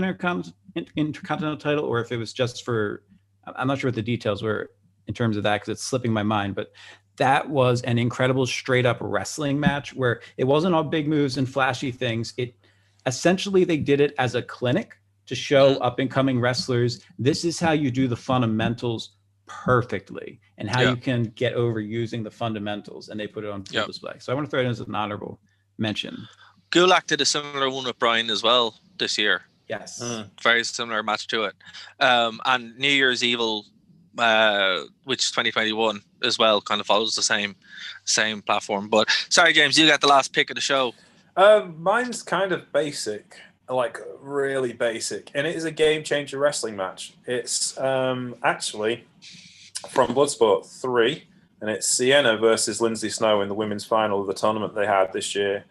Intercontinental title or if it was just for, I'm not sure what the details were in terms of that because it's slipping my mind, but that was an incredible straight up wrestling match where it wasn't all big moves and flashy things. It essentially, they did it as a clinic to show up and coming wrestlers, this is how you do the fundamentals perfectly and how you can get over using the fundamentals, and they put it on full display. So I want to throw it in as an honorable mention. Gulak did a similar one with Bryan as well this year. Yes. Very similar match to it. And New Year's Evil, which is 2021 as well, kind of follows the same platform. But sorry, James, you got the last pick of the show. Mine's kind of basic, like really basic, and it is a game changer wrestling match. It's actually from Bloodsport 3, and it's Sienna versus Lindsay Snow in the women's final of the tournament they had this year.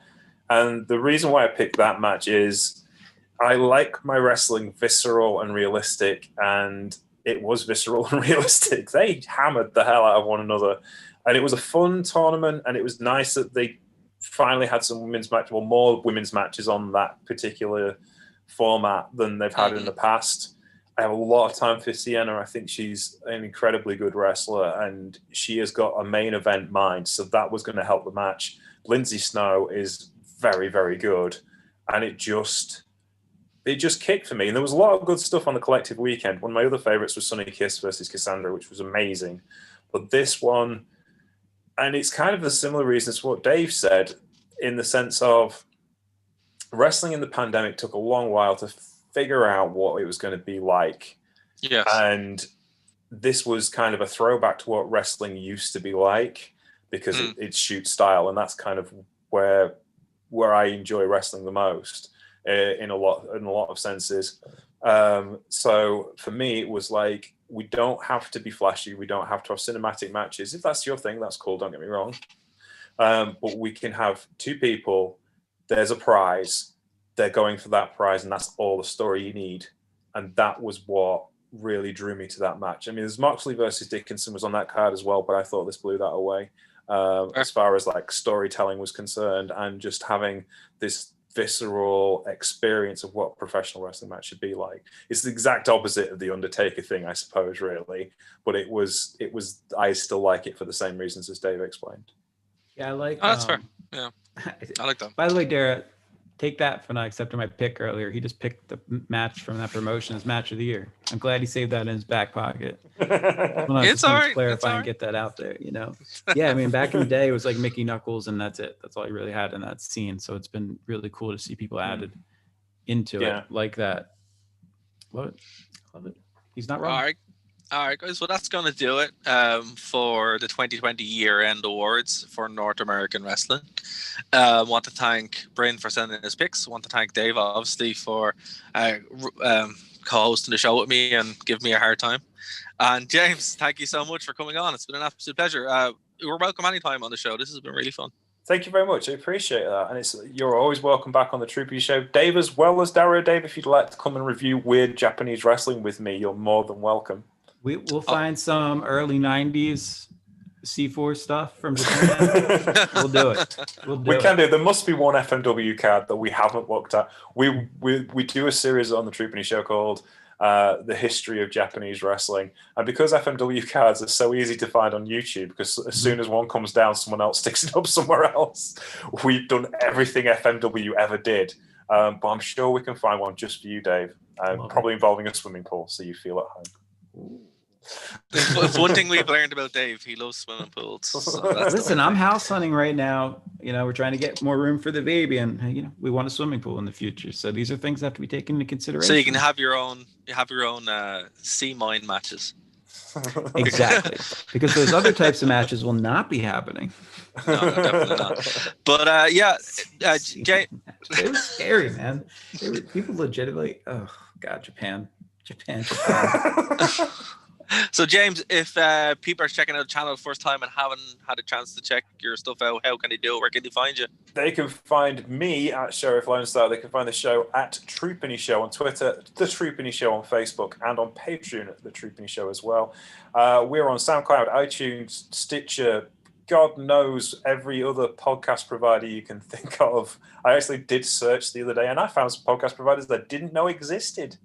And the reason why I picked that match is I like my wrestling visceral and realistic, and it was visceral and realistic. They hammered the hell out of one another, and it was a fun tournament, and it was nice that they finally had some women's match, well, more women's matches on that particular format than they've had in the past. I have a lot of time for Sienna. I think she's an incredibly good wrestler, and she has got a main event mind, so that was going to help the match. Lindsay Snow is very, very good, and it just kicked for me. And there was a lot of good stuff on the collective weekend. One of my other favorites was Sonny Kiss versus Cassandra, which was amazing. But this one, and it's kind of a similar reason to what Dave said, in the sense of wrestling in the pandemic took a long while to figure out what it was going to be like. Yes. And this was kind of a throwback to what wrestling used to be like, because it's shoot style, and that's kind of where I enjoy wrestling the most in a lot of senses. So for me, it was like, we don't have to be flashy. We don't have to have cinematic matches. If that's your thing, that's cool. Don't get me wrong. But we can have two people. There's a prize. They're going for that prize, and that's all the story you need. And that was what really drew me to that match. I mean, there's Moxley versus Dickinson was on that card as well, but I thought this blew that away as far as like storytelling was concerned, and just having this visceral experience of what a professional wrestling match should be like. It's the exact opposite of the Undertaker thing, I suppose, really. But it was I still like it for the same reasons as Dave explained. Yeah, I like that's fair. Yeah. I like that. By the way, Dara, take that for not accepting my pick earlier. He just picked the match from that promotion as match of the year. I'm glad he saved that in his back pocket. It's all right. Clarify and get that out there, you know. Yeah, I mean, back in the day, it was like Mickey Knuckles, and that's it. That's all he really had in that scene. So it's been really cool to see people added into it like that. Love it. He's not wrong. All right, guys. Well, that's going to do it for the 2020 year-end awards for North American Wrestling. Want to thank Bryn for sending his picks. Want to thank Dave, obviously, for co-hosting the show with me and giving me a hard time. And James, thank you so much for coming on. It's been an absolute pleasure. You're welcome anytime on the show. This has been really fun. Thank you very much. I appreciate that. And you're always welcome back on the Troopy Show. Dave, as well as Dario. Dave, if you'd like to come and review weird Japanese wrestling with me, you're more than welcome. We'll find some early 90s C4 stuff from Japan. We'll do it. We can do. There must be one FMW card that we haven't looked at. We do a series on the Troopany Show called The History of Japanese Wrestling. And because FMW cards are so easy to find on YouTube, because as soon as one comes down, someone else sticks it up somewhere else. We've done everything FMW ever did. But I'm sure we can find one just for you, Dave. Probably involving a swimming pool, so you feel at home. If one thing we've learned about Dave, he loves swimming pools. So listen, I'm house hunting right now. You know, we're trying to get more room for the baby, and you know, we want a swimming pool in the future. So these are things that have to be taken into consideration. So you can have your own, sea mine matches. Exactly, because those other types of matches will not be happening. No, definitely not. But Jay, it was scary, man. People legitimately. Oh God, Japan. So James, if people are checking out the channel the first time and haven't had a chance to check your stuff out, how can they do it? Where can they find you? They can find me at Sheriff Lone Star. They can find the show at Troopany Show on Twitter, The Troopany Show on Facebook, and on Patreon at The Troopany Show as well. We're on SoundCloud, iTunes, Stitcher, God knows every other podcast provider you can think of. I actually did search the other day, and I found some podcast providers that I didn't know existed.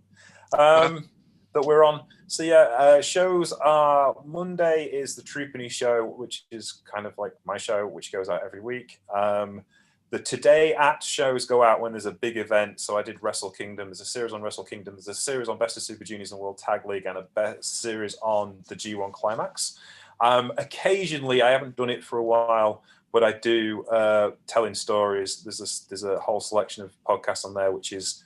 That we're on. So yeah, shows are Monday is the Troopany Show, which is kind of like my show, which goes out every week. The Today at shows go out when there's a big event. So I did Wrestle Kingdom. There's a series on Wrestle Kingdom. There's a series on Best of Super Juniors and World Tag League, and a series on the G1 Climax. Occasionally, I haven't done it for a while, but I do telling stories. There's a whole selection of podcasts on there, which is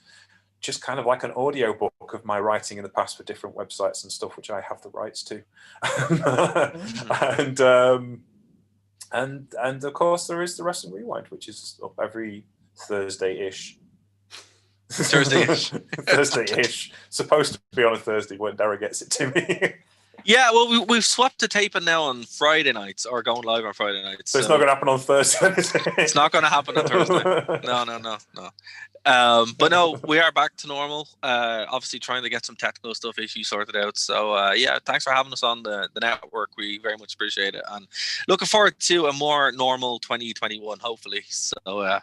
just kind of like an audio book of my writing in the past for different websites and stuff, which I have the rights to. and of course there is the Wrestling Rewind, which is up every Thursday-ish. Thursday-ish. Supposed to be on a Thursday when Dara gets it to me. Yeah, well, we've swapped to taping now on Friday nights, or going live on Friday nights. So it's not going to happen on Thursday. It's not going to happen on Thursday. No. But no, we are back to normal. Obviously trying to get some technical stuff issues sorted out. So yeah, thanks for having us on the network. We very much appreciate it, and looking forward to a more normal 2021, hopefully. So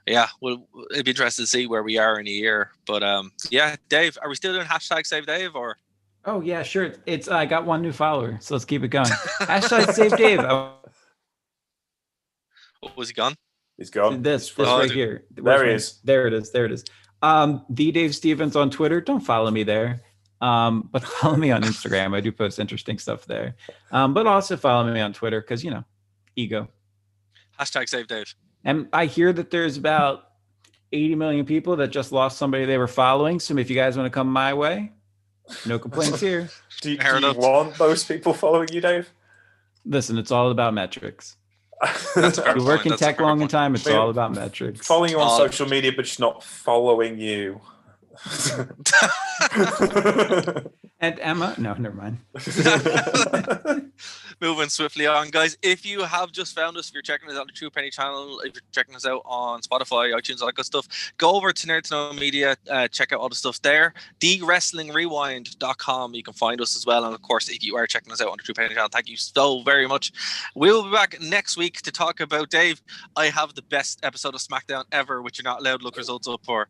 yeah, it'd be interesting to see where we are in a year. But yeah, Dave, are we still doing hashtag Save Dave or? Oh yeah, sure. It's I got one new follower, so let's keep it going. Hashtag Save Dave. Was he gone? He's gone. This right here. There he is. There it is. The Dave Stevens on Twitter. Don't follow me there. But follow me on Instagram. I do post interesting stuff there. But also follow me on Twitter because, you know, ego. Hashtag Save Dave. And I hear that there's about 80 million people that just lost somebody they were following. So if you guys want to come my way, no complaints here. Do you want those people following you, Dave? Listen, it's all about metrics. You work in tech long time, it's all about metrics. Following you on social media, but just not following you. And Emma, no, never mind. Moving swiftly on, guys. If you have just found us, if you're checking us out on the True Penny channel, if you're checking us out on Spotify, iTunes, all that good stuff, go over to Nerd to Know Media, check out all the stuff there. TheWrestlingRewind.com, you can find us as well. And of course, if you are checking us out on the True Penny channel, thank you so very much. We'll be back next week to talk about, Dave, I have the best episode of SmackDown ever, which you're not allowed to look results up for.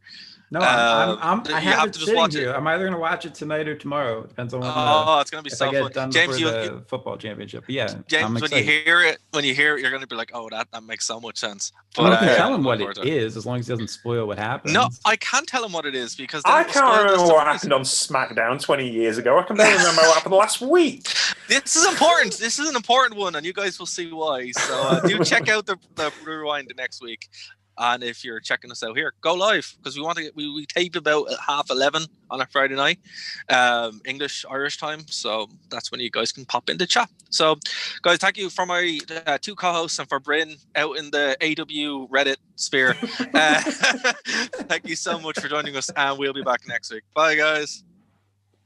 No, I you have have it to just sitting watch here. it. I'm either gonna watch it tonight or tomorrow. It depends on when, Oh, it's gonna be if so I get fun, done James. before You the football championship. But yeah, I'm James, excited. when you hear it, you're gonna be like, oh, that makes so much sense. I mean, But you can yeah, tell I'm him looking what forward it to it. is as long as he doesn't spoil what happens. No, I can't tell him what it is because then I it will can't spoil the remember what surprise. happened on SmackDown 20 years ago. I can barely remember what happened last week. This is important. This is an important one, and you guys will see why. So do check out the rewind next week. And if you're checking us out here, go live because we tape about 11:30 on a Friday night, English Irish time. So that's when you guys can pop in the chat. So, guys, thank you for my two co-hosts and for Bryn out in the AW Reddit sphere. Thank you so much for joining us, and we'll be back next week. Bye, guys.